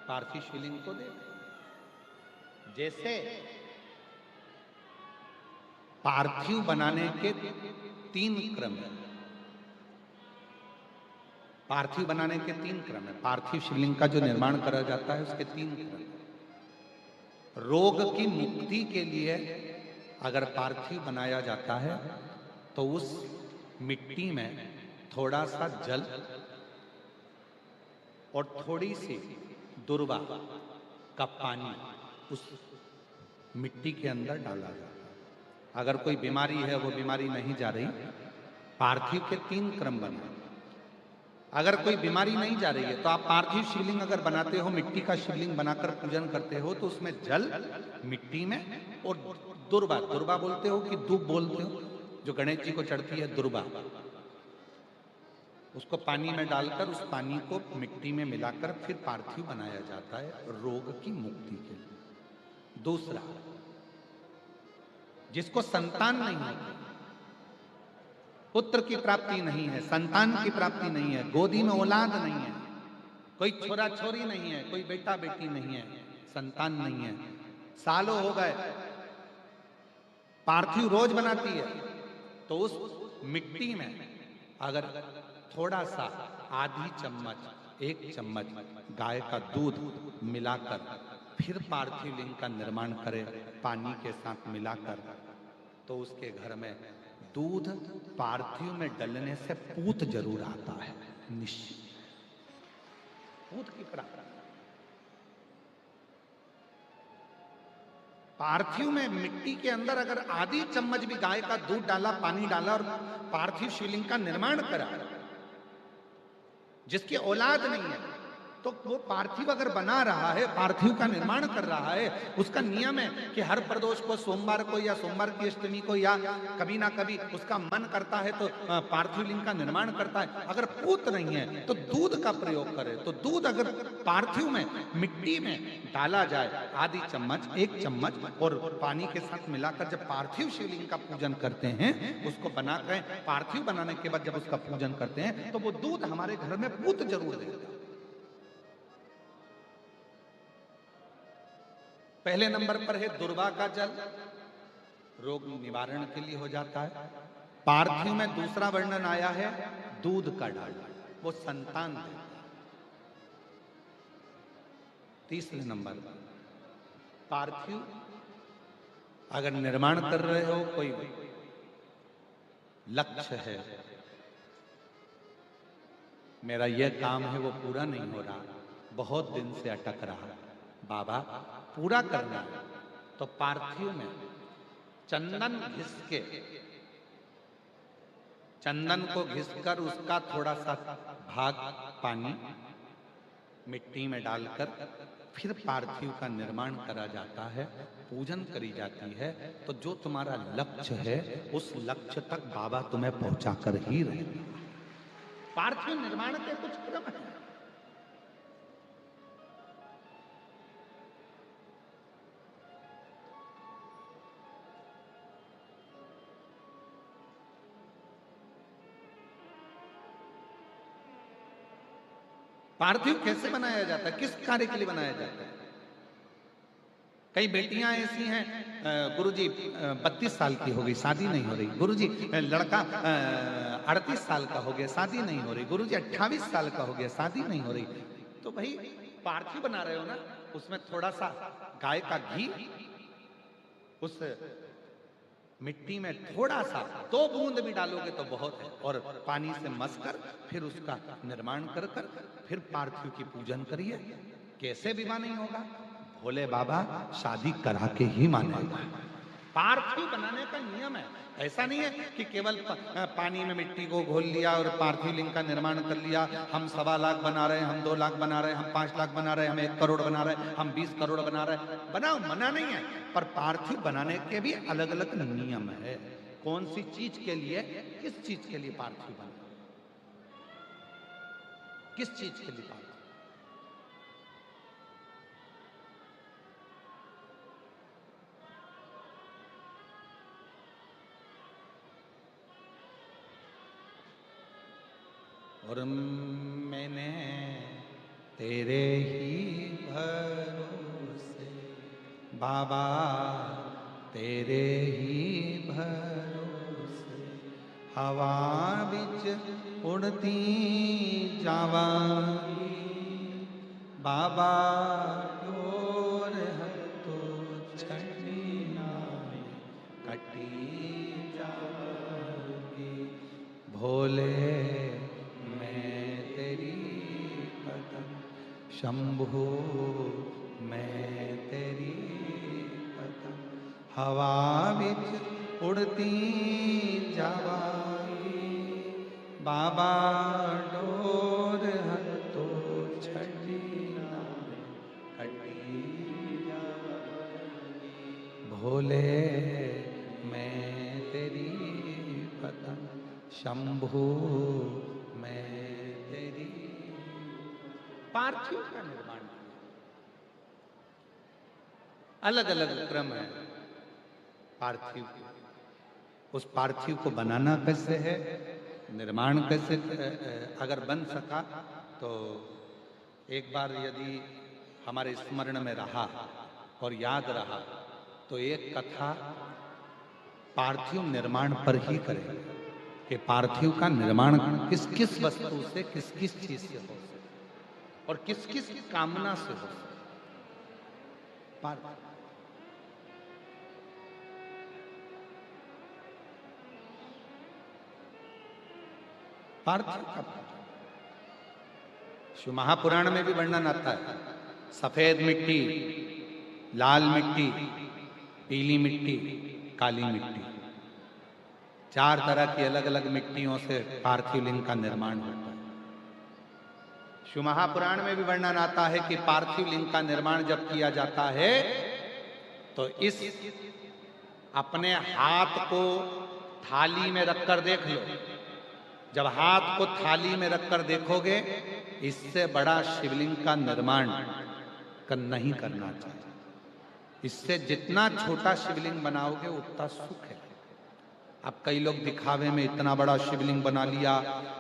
पार्थिव शिवलिंग को देखता। जैसे पार्थिव बनाने के 3 क्रम हैं। पार्थिव बनाने के 3 क्रम है। पार्थिव शिवलिंग का जो निर्माण करा जाता है उसके 3 क्रम। रोग की मुक्ति के लिए अगर पार्थिव बनाया जाता है तो उस मिट्टी में थोड़ा सा जल और थोड़ी सी दुर्वा का पानी उस मिट्टी के अंदर डाला जाता है। अगर कोई बीमारी है, वो बीमारी नहीं जा रही, पार्थिव के 3 क्रम बने। अगर कोई बीमारी नहीं जा रही है तो आप पार्थिव शिवलिंग अगर बनाते हो, मिट्टी का शिवलिंग बनाकर पूजन करते हो, तो उसमें जल मिट्टी में और दुर्वा, दुर्वा बोलते हो कि दूब बोलते हो, जो गणेश जी को चढ़ती है दुर्वा, उसको पानी में डालकर उस पानी को मिट्टी में मिलाकर फिर पार्थिव बनाया जाता है रोग की मुक्ति के लिए। दूसरा, जिसको संतान नहीं होती, पुत्र की प्राप्ति नहीं है, संतान की प्राप्ति नहीं है, गोदी में औलाद नहीं है, कोई छोरा छोरी नहीं है, कोई बेटा बेटी नहीं है, संतान नहीं है, सालों हो गए, पार्थिव रोज बनाती है, तो उस मिट्टी में अगर थोड़ा सा आधी चम्मच, 1 चम्मच गाय का दूध मिलाकर फिर पार्थिव लिंग का निर्माण करे पानी के साथ मिलाकर, तो उसके घर में दूध पार्थिव में डलने से पूत जरूर आता है, निश्चित। पूत की प्राप्ति पार्थिव में, मिट्टी के अंदर अगर आधी चम्मच भी गाय का दूध डाला, पानी डाला और पार्थिव शिवलिंग का निर्माण करा, जिसकी औलाद नहीं है, तो वो पार्थिव अगर बना रहा है, पार्थिव का निर्माण कर रहा है, उसका नियम है कि हर प्रदोष को, सोमवार को या सोमवार की अष्टमी को या कभी ना कभी उसका मन करता है तो पार्थिव लिंग का निर्माण करता है। अगर पूत नहीं है तो दूध का प्रयोग करे, तो दूध अगर पार्थिव में मिट्टी में डाला जाए, आधी चम्मच, 1 चम्मच, और पानी के साथ मिलाकर जब पार्थिव शिवलिंग का पूजन करते हैं, उसको बनाकर पार्थिव बनाने के बाद जब उसका पूजन करते हैं, तो वो दूध हमारे घर में पूत जरूर देता है। पहले नंबर पर है दुर्वा का जल, रोग निवारण के लिए हो जाता है। पार्थिव में दूसरा वर्णन आया है दूध का डालना, वो संतान देता है। तीसरे नंबर पर पार्थिव अगर निर्माण कर रहे हो, कोई लक्ष्य है, मेरा यह काम है वो पूरा नहीं हो रहा, बहुत दिन से अटक रहा, बाबा पूरा करना है। तो पार्थिव में चंदन घिस के, चंदन को घिसकर उसका थोड़ा सा भाग पानी मिट्टी में डालकर फिर पार्थिव का निर्माण करा जाता है, पूजन करी जाती है। तो जो तुम्हारा लक्ष्य है उस लक्ष्य तक बाबा तुम्हें पहुंचा कर ही रहेगा। पार्थिव निर्माण के कुछ क्रम है। पार्थिव कैसे बनाया जाता है, किस कार्य के लिए बनाया जाता है? कई बेटियां ऐसी हैं, गुरुजी 32 साल की हो गई, शादी नहीं हो रही। गुरुजी लड़का 38 साल का हो गया, शादी नहीं हो रही। गुरुजी 28 साल का हो गया, शादी नहीं हो रही। तो भाई पार्थिव बना रहे हो ना, उसमें थोड़ा सा गाय का घी उस मिट्टी में थोड़ा सा 2 बूंद भी डालोगे तो बहुत है, और पानी से मसकर फिर उसका निर्माण कर कर फिर पार्थिव की पूजन करिए। कैसे विवाह नहीं होगा? भोले बाबा शादी करा के ही मानेगा। पार्थिव बनाने का नियम है। ऐसा नहीं है कि केवल पानी में मिट्टी को घोल लिया और पार्थिव लिंग का निर्माण कर लिया। हम 1.25 लाख बना रहे हैं, हम 2 लाख बना रहे हैं, हम 5 लाख बना रहे हैं, हम 1 करोड़ बना रहे हैं, हम 20 करोड़ बना रहे हैं। बनाओ, मना नहीं है, पर पार्थिव बनाने के भी अलग अलग नियम है। कौन सी चीज के लिए, किस चीज के लिए पार्थिव बना, किस चीज के लिए पार्थिव? और मैंने तेरे ही भरोसे बाबा, तेरे ही भरोसे हवा बिच उड़ती जावांगी बाबा, डोर हथो छड़ी नामे कटी जावांगी। भोले शंभु मैं तेरी पतंग, हवा बिच उड़ती जावांगी बाबा, डोर हथो छड़ी नामे कटी जावांगी। भोले मैं तेरी पतंग, शंभु मैं तेरी। पार्थिव का निर्माण अलग अलग क्रम है पार्थिव के। उस पार्थिव को बनाना कैसे है, निर्माण कैसे, अगर बन सका तो एक बार यदि हमारे स्मरण में रहा और याद रहा तो एक कथा पार्थिव निर्माण पर ही करें कि पार्थिव का निर्माण किस किस वस्तु से, किस किस चीज से हो और किस किस कामना से हो। पार्थिव का शिव महापुराण में भी वर्णन आता है। सफेद मिट्टी, लाल मिट्टी, पीली मिट्टी, काली मिट्टी, 4 तरह की अलग अलग मिट्टियों से पार्थिव लिंग का निर्माण होता है। शिव महापुराण में भी वर्णन आता है कि पार्थिव लिंग का निर्माण जब किया जाता है तो इस अपने हाथ को थाली में रखकर देख लो। जब हाथ को थाली में रखकर देखोगे, इससे बड़ा शिवलिंग का निर्माण नहीं करना चाहिए। इससे जितना छोटा शिवलिंग बनाओगे उतना सुख है। अब कई लोग दिखावे में इतना बड़ा शिवलिंग बना लिया,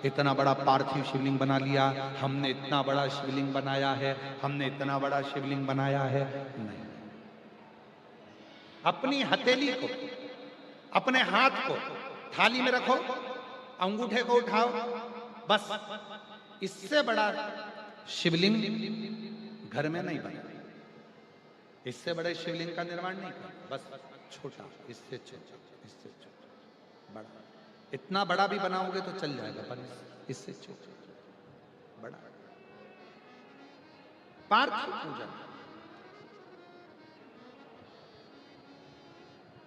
इतना बड़ा पार्थिव शिवलिंग बना लिया, हमने इतना बड़ा शिवलिंग बनाया है, हमने इतना बड़ा शिवलिंग बनाया है। नहीं, अपनी हथेली को, अपने हाथ को थाली में रखो, अंगूठे को उठाओ, बस। इससे बड़ा शिवलिंग घर में नहीं बना, इससे बड़े शिवलिंग का निर्माण नहीं करना, बस छोटा, इससे छोटा, इससे छोटा, बड़ा। इतना बड़ा भी बनाओगे तो चल जाएगा, पर इससे छोटा बड़ा पार्थिव पूजा।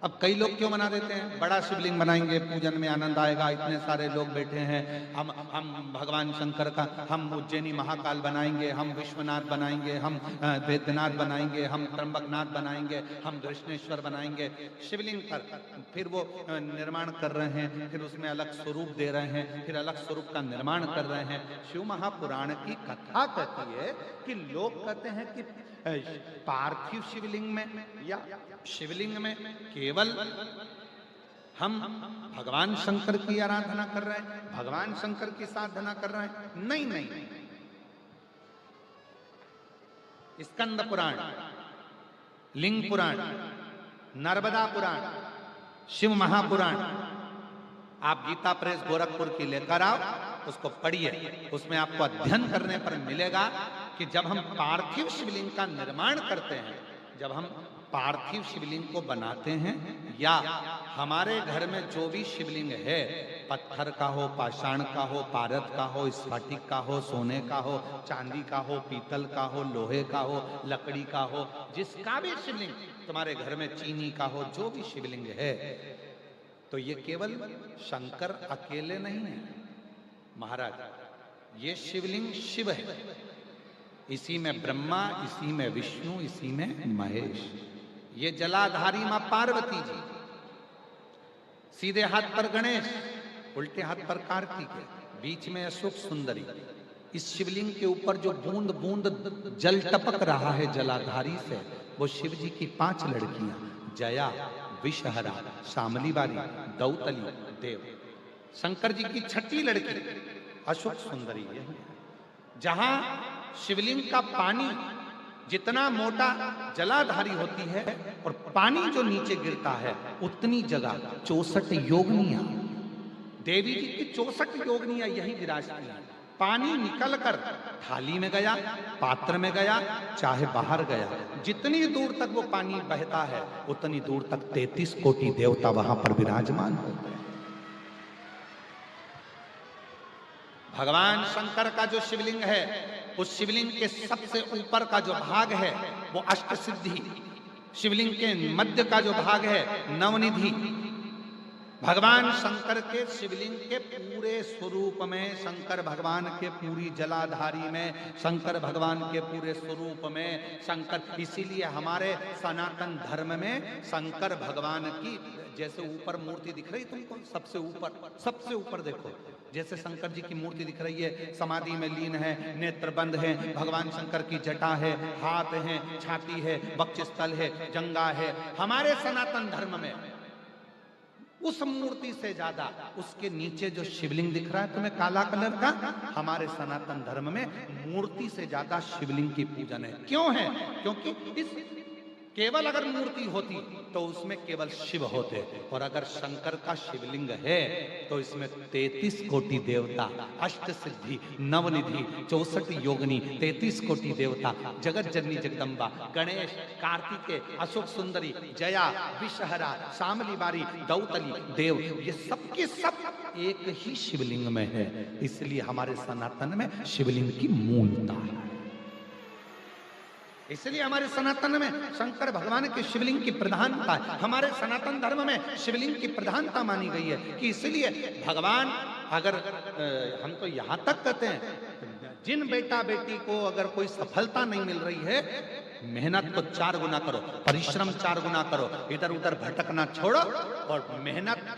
अब कई लोग क्यों बना देते हैं, बड़ा शिवलिंग बनाएंगे, पूजन में आनंद आएगा, इतने सारे लोग बैठे हैं, हम भगवान शंकर का हम उज्जैनी महाकाल बनाएंगे, हम विश्वनाथ बनाएंगे, हम वैद्यनाथ बनाएंगे, हम त्र्यंबकनाथ बनाएंगे, हम कृष्णेश्वर बनाएंगे शिवलिंग पर। फिर वो निर्माण कर रहे हैं, फिर उसमें अलग स्वरूप दे रहे हैं, फिर अलग स्वरूप का निर्माण कर रहे हैं। शिव महापुराण की कथा कहती है कि लोग कहते हैं कि पार्थिव शिवलिंग में या शिवलिंग में केवल हम भगवान शंकर की आराधना कर रहे हैं, भगवान शंकर की साधना कर रहे हैं। नहीं नहीं, स्कंद पुराण, लिंग पुराण, नर्मदा पुराण, शिव महापुराण, आप गीता प्रेस गोरखपुर की लेकर आओ, उसको पढ़िए। उसमें आपको अध्ययन करने पर मिलेगा कि जब हम पार्थिव शिवलिंग का निर्माण करते हैं, जब हम पार्थिव शिवलिंग को बनाते हैं, या हमारे घर में जो भी शिवलिंग है, पत्थर का हो, पाषाण का हो, पारद का हो, स्फटिक का हो, सोने का हो, चांदी का हो, पीतल का हो, लोहे का हो, लकड़ी का हो, जिसका भी शिवलिंग तुम्हारे घर में, चीनी का हो, जो भी शिवलिंग है, तो ये केवल शंकर अकेले नहीं है महाराज, ये शिवलिंग शिव है। इसी में ब्रह्मा, इसी में विष्णु, इसी में महेश। ये जलाधारी मां पार्वती जी, सीधे हाथ पर गणेश, उल्टे हाथ पर कार्तिक है, बीच में अशोक सुंदरी। इस शिवलिंग के ऊपर जो बूंद बूंद जल टपक रहा है जलाधारी से, वो शिव जी की 5 लड़कियां, जया, विषहरा, शामली बारी, दौतली, देव। शंकर जी की 6ठी लड़की अशोक सुंदरी है। जहां शिवलिंग का पानी जितना मोटा जलाधारी होती है और पानी जो नीचे गिरता है, उतनी जगह 64 योगनियां, देवी जी की 64 योगनियां यही विराजती हैं। पानी निकलकर थाली में गया, पात्र में गया, चाहे बाहर गया, जितनी दूर तक वो पानी बहता है, उतनी दूर तक 33 कोटि देवता वहां पर विराजमान होते हैं। भगवान शंकर का जो शिवलिंग है, उस शिवलिंग के सबसे ऊपर का जो भाग है वो अष्ट सिद्धि, शिवलिंग के मध्य का जो भाग है नवनिधि। भगवान शंकर के शिवलिंग के पूरे स्वरूप में, शंकर भगवान के पूरी जलाधारी में, शंकर भगवान के पूरे स्वरूप में शंकर, इसीलिए हमारे सनातन धर्म में शंकर भगवान की जैसे ऊपर मूर्ति दिख रही तुमको, सबसे ऊपर देखो, जैसे शंकर जी की मूर्ति दिख रही है, समाधि में लीन है, नेत्र बंद है, भगवान शंकर की जटा है, हाथ है, छाती है, वक्षस्थल है, जंगा है। हमारे सनातन धर्म में उस मूर्ति से ज्यादा उसके नीचे जो शिवलिंग दिख रहा है तुम्हें काला कलर का, हमारे सनातन धर्म में मूर्ति से ज्यादा शिवलिंग की पूजन है। क्यों है? क्योंकि इस केवल अगर मूर्ति होती तो उसमें केवल शिव होते, और अगर शंकर का शिवलिंग है तो इसमें 33 कोटि देवता, अष्ट सिद्धि, नवनिधि, 64 योगिनी, 33 कोटि देवता, जगत जननी जगदम्बा, गणेश, कार्तिकेय, अशोक सुंदरी, जया, विषहरा, शामली बारी, दौतली, देव, ये सब के सब एक ही शिवलिंग में है। इसलिए हमारे सनातन में शिवलिंग की मूलता है। इसलिए हमारे सनातन में शंकर भगवान के शिवलिंग की प्रधानता है। हमारे सनातन धर्म में शिवलिंग की प्रधानता मानी गई है कि इसलिए भगवान, अगर हम तो यहां तक कहते हैं, जिन बेटा बेटी को अगर कोई सफलता नहीं मिल रही है, मेहनत को 4 गुना करो, परिश्रम 4 गुना करो, इधर उधर भटकना छोड़ो और मेहनत,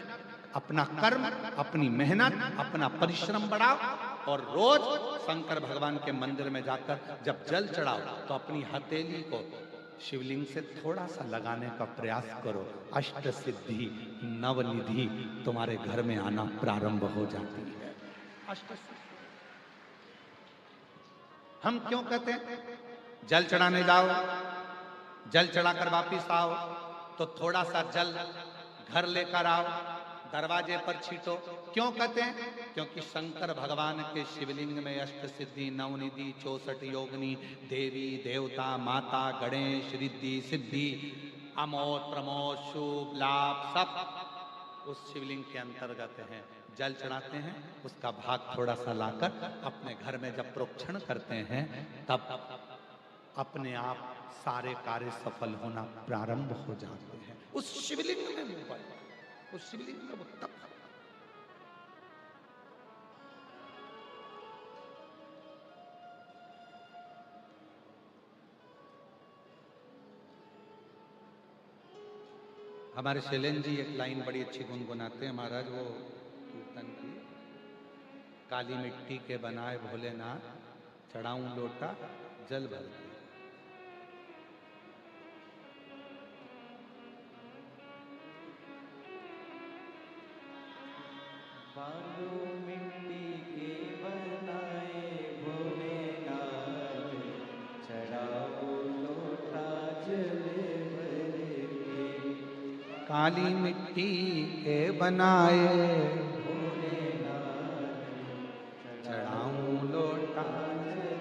अपना कर्म, अपनी मेहनत, अपना परिश्रम बढ़ाओ, और रोज शंकर भगवान के मंदिर में जाकर जब जल चढ़ाओ तो अपनी हथेली को शिवलिंग से थोड़ा सा लगाने का प्रयास करो। अष्ट सिद्धि, नवनिधि तुम्हारे घर में आना प्रारंभ हो जाती है। अष्ट सिद्धि हम क्यों कहते हैं? जल चढ़ाने जाओ, जल चढ़ाकर वापिस आओ तो थोड़ा सा जल घर लेकर आओ, दरवाजे पर छीटो। क्यों कहते हैं? क्योंकि शंकर भगवान के शिवलिंग में अष्ट सिद्धि, नवनिधि, 64 योगिनी, देवी देवता, माता, गणेश, रिद्धि सिद्धि, अमोद प्रमोद, शुभ लाभ सब उस शिवलिंग के अंतर्गत हैं। जल चढ़ाते हैं, उसका भाग थोड़ा सा लाकर अपने घर में जब प्रोक्षण करते हैं तब अपने आप सारे कार्य सफल होना प्रारंभ हो जाते हैं। उस शिवलिंग में वो बल, उस शिवलिंग में वो तप। हमारे शैलेंद्र जी एक लाइन बड़ी अच्छी गुनगुनाते हैं महाराज, वो कीर्तन की, काली मिट्टी के बनाए भोलेनाथ, चढ़ाऊं लोटा जल भर के। बालू मिट्टी के बनाए भोलेनाथ, चढ़ाओ लोटा जल भर के। काली मिट्टी के बनाए भोलेनाथ, चढ़ाऊं लोटा जल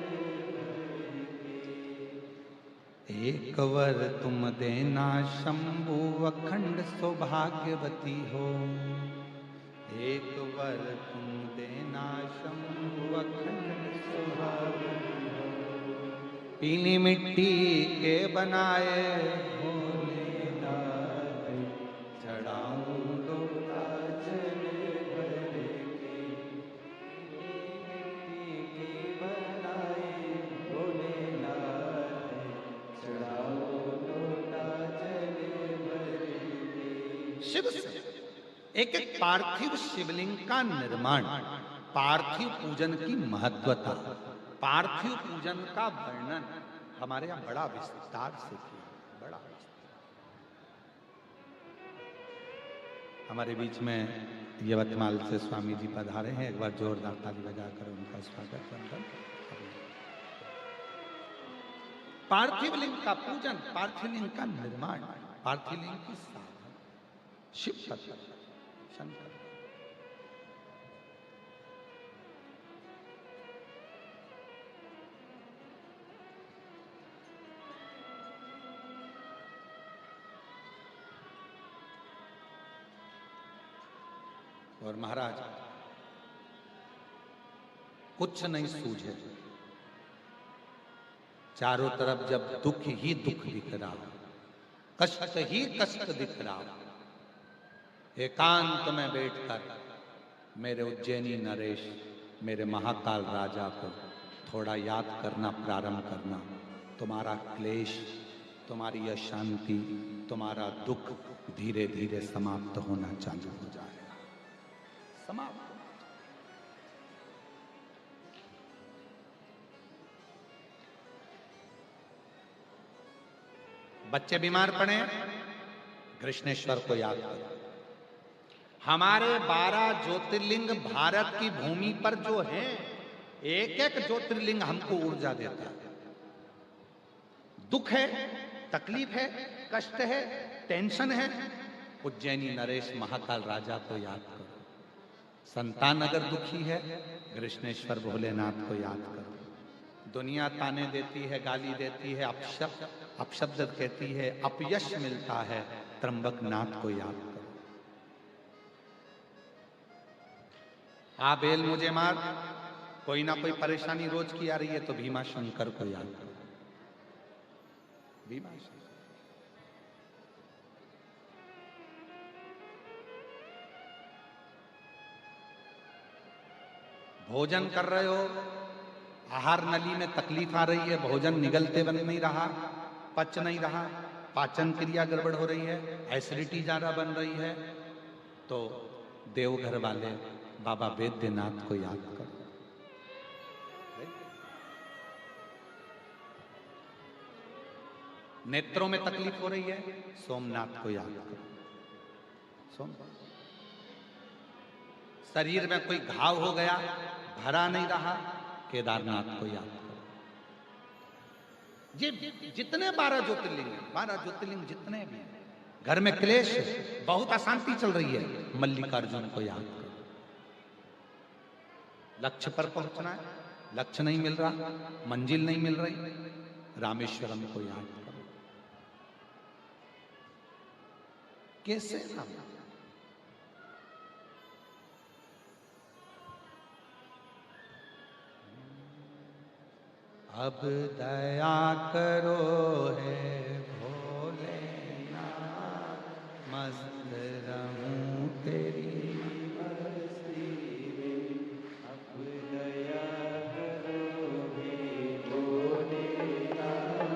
भर के। एक वर तुम देना शंभु अखंड सौभाग्यवती हो। एक वर तुम देना शंभु अखंड सौभाग्यवती हो। पीली मिट्टी के बनाए भोलेनाथ, चढ़ाऊं लोटा जल भर के। मिट्टी के बनाए भोलेनाथ, चढ़ाओ लोटा जल भर के। शिव से एक एक पार्थिव शिवलिंग का निर्माण, पार्थिव पूजन की महत्वता, पार्थिव पूजन का वर्णन हमारे यहाँ बड़ा विस्तार से किया, बड़ा विस्तार। हमारे बीच में यवतमाल से स्वामी जी पधारे हैं, एक बार जोरदार ताली बजाकर उनका स्वागत वंदन। पार्थिव लिंग का पूजन, पार्थिव लिंग का निर्माण, पार्थिव लिंग की साधना, शिव तत्व शंकर। और महाराज कुछ नहीं सूझे, चारों तरफ जब दुख ही दुख दिख रहा, कष्ट ही कष्ट दिख रहा, एकांत में बैठकर मेरे उज्जैनी नरेश, मेरे महाकाल राजा को थोड़ा याद करना प्रारंभ करना, तुम्हारा क्लेश, तुम्हारी अशांति, तुम्हारा दुख धीरे धीरे समाप्त होना चालू हो जाएगा, समाप्त। बच्चे बीमार पड़े, कृष्णेश्वर को याद करो। हमारे 12 ज्योतिर्लिंग भारत की भूमि पर जो हैं, एक एक ज्योतिर्लिंग हमको ऊर्जा देता है। दुख है, तकलीफ है, कष्ट है, टेंशन है, उज्जैनी नरेश महाकाल राजा को याद करो। संतान अगर दुखी है, कृष्णेश्वर भोलेनाथ को याद करो। दुनिया ताने देती है, गाली देती है, अपशब्द कहती है, अपयश मिलता है, त्र्यंबकनाथ को याद करो। आ बेल मुझे मार, कोई ना कोई परेशानी रोज की आ रही है, तो भीमा शंकर को याद करो। भीमा शंकर। भोजन कर रहे हो, आहार नली में तकलीफ आ रही है, भोजन निगलते बन नहीं रहा, पच नहीं रहा, पाचन क्रिया गड़बड़ हो रही है, एसिडिटी ज्यादा बन रही है, तो देवघर वाले बाबा वैद्यनाथ को याद करो। नेत्रों में तकलीफ हो रही है, सोमनाथ को याद करो। सोमनाथ। शरीर में कोई घाव हो गया, भरा नहीं रहा, केदारनाथ को याद करो। ये जितने 12 ज्योतिर्लिंग, 12 ज्योतिर्लिंग जितने भी, घर में क्लेश, बहुत अशांति चल रही है, मल्लिकार्जुन को याद करो। लक्ष्य पर पहुंचना है, लक्ष्य नहीं मिल रहा, मंजिल नहीं मिल रही, रामेश्वरम को याद करो। कैसे नाम, अब दया करो है भोलेनाथ, मस्त रहूं तेरी मस्ती में। अब दया करो हे भोलेनाथ,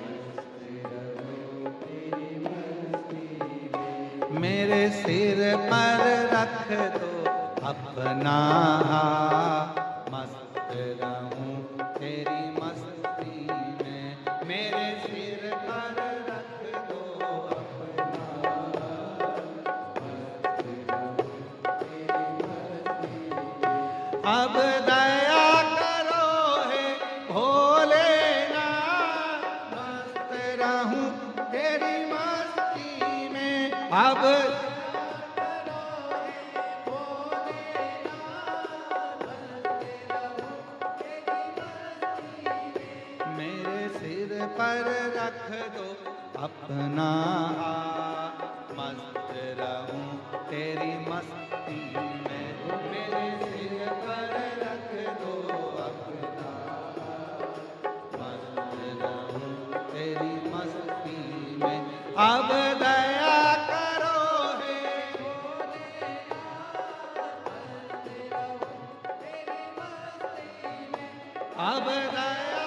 मस्त रहूं तेरी मस्ती में। मेरे सिर पर रख दो अपना हाथ, मस्त रहूं तेरी मस्ती में। मेरे सिर पर रख दो अपना हाथ, अब दया करो हे भोलेनाथ, मस्त रहूं तेरी मस्ती में। अब मेरे सिर पर रख दो अपना हाथ, मस्त रहूं तेरी मस्ती में। मेरे सिर पर रख दो अपना हाथ, मस्त रहूं तेरी मस्ती में। अब दया करो हे अब दया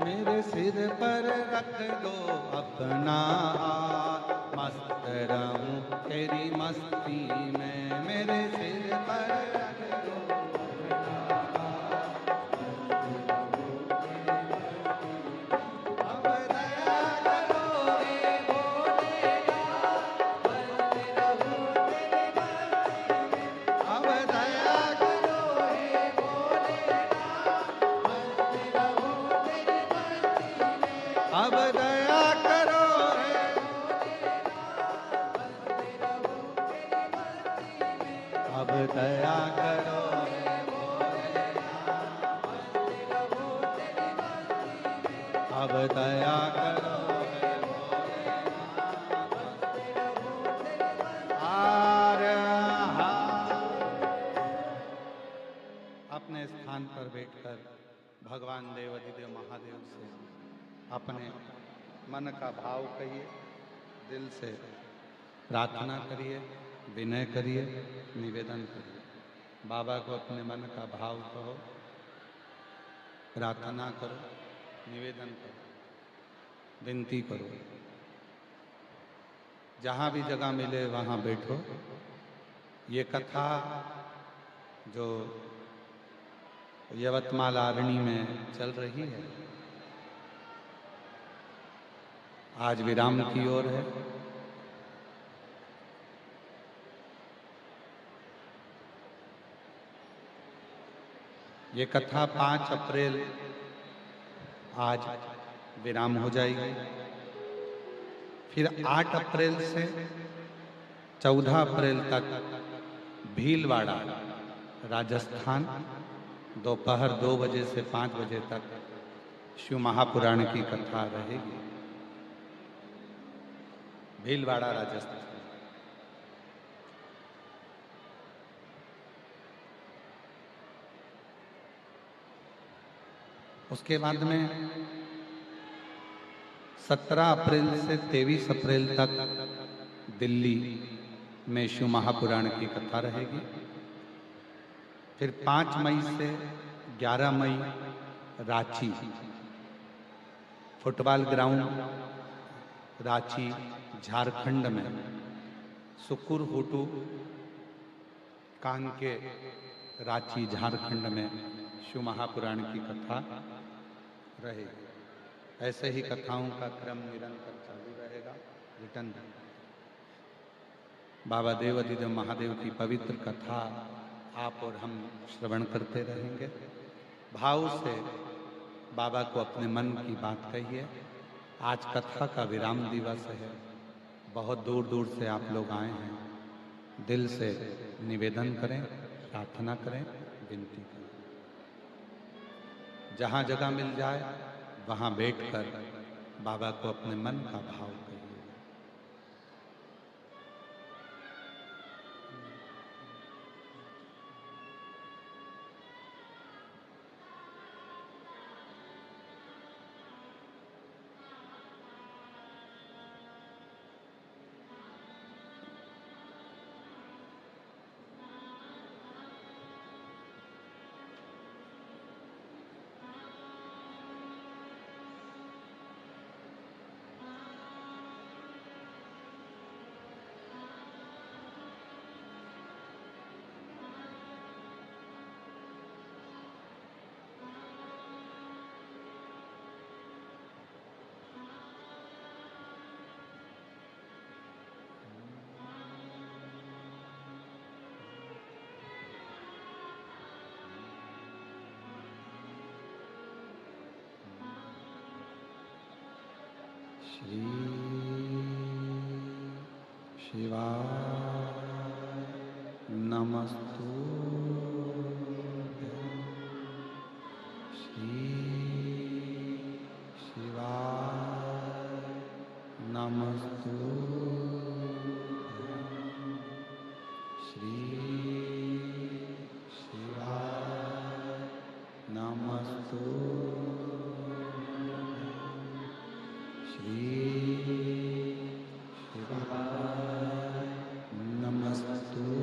मेरे सिर पर रख दो अपना हाथ, मस्त रहूं तेरी मस्ती में। मेरे सिर पर रख दो अपना हाथ, अब दया करो हे भोलेनाथ, मस्त रहूं तेरी मस्ती में। अब दया करो हे भोलेनाथ, मस्त रहूं तेरी मस्ती में। अब दया करो हे अब दया करो हे भोलेनाथ, अब दया करो हे भोलेनाथ। अपने स्थान पर बैठकर भगवान देवाधिदेव महादेव से अपने मन का भाव कहिए, दिल से प्रार्थना करिए, विनय करिए, निवेदन करिए। बाबा को अपने मन का भाव कहो, प्रार्थना करो, निवेदन करो, विनती करो। जहाँ भी जगह मिले वहाँ बैठो। ये कथा जो यवतमाल आरणी में चल रही है, आज विराम की ओर है। ये कथा 5 अप्रैल आज विराम हो जाएगी। फिर 8 अप्रैल से 14 अप्रैल तक भीलवाड़ा राजस्थान दोपहर 2 बजे से 5 बजे तक शिव महापुराण की कथा रहेगी। भीलवाड़ा राजस्थान। उसके बाद में 17 अप्रैल से 23 अप्रैल तक दिल्ली में शिव महापुराण की कथा रहेगी। फिर 5 मई से 11 मई रांची फुटबॉल ग्राउंड रांची झारखंड में सुकुर हुटू कांके रांची झारखंड में शिव महापुराण की कथा रहेगी। ऐसे ही कथाओं का क्रम निरंतर चालू रहेगा। रिटर्न बाबा देवाधिदेव महादेव की पवित्र कथा आप और हम श्रवण करते रहेंगे। भाव से बाबा को अपने मन की बात कहिए। आज कथा का विराम दिवस है। बहुत दूर दूर से आप लोग आए हैं। दिल से निवेदन करें, प्रार्थना करें, विनती करें। जहाँ जगह मिल जाए वहाँ बैठकर बाबा को अपने मन का भाव कहिए। श्री शिवाय नमस्तुभ्यं। श्री शिवाय नमस्तुभ्यं। श्री शिवाय नमस्तुभ्यं। श्री शिवाय नमस्तुभ्यं।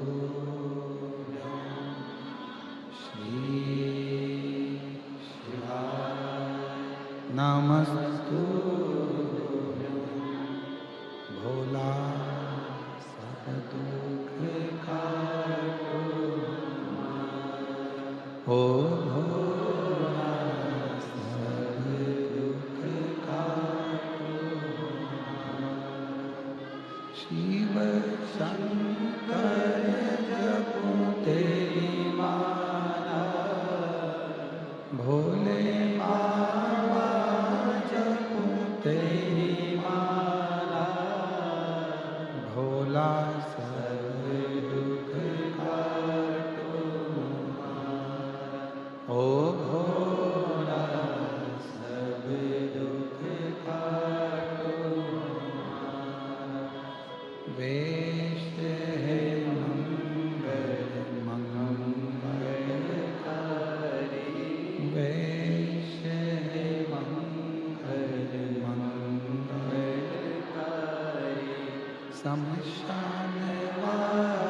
श्री शिवाय नमस्तुभ्यं। नमस्तु भोला सब दुख काटो ओ भोला सब दुख काटो शिव शंकर जपो तेरी माला भोले बाबा जपो तेरी माला भोला सब दुख काटो ओ भोला सब दुख काटो वेश है मंगल मंगलकारी वेश है मंगल मंगलकारी शमशान वाला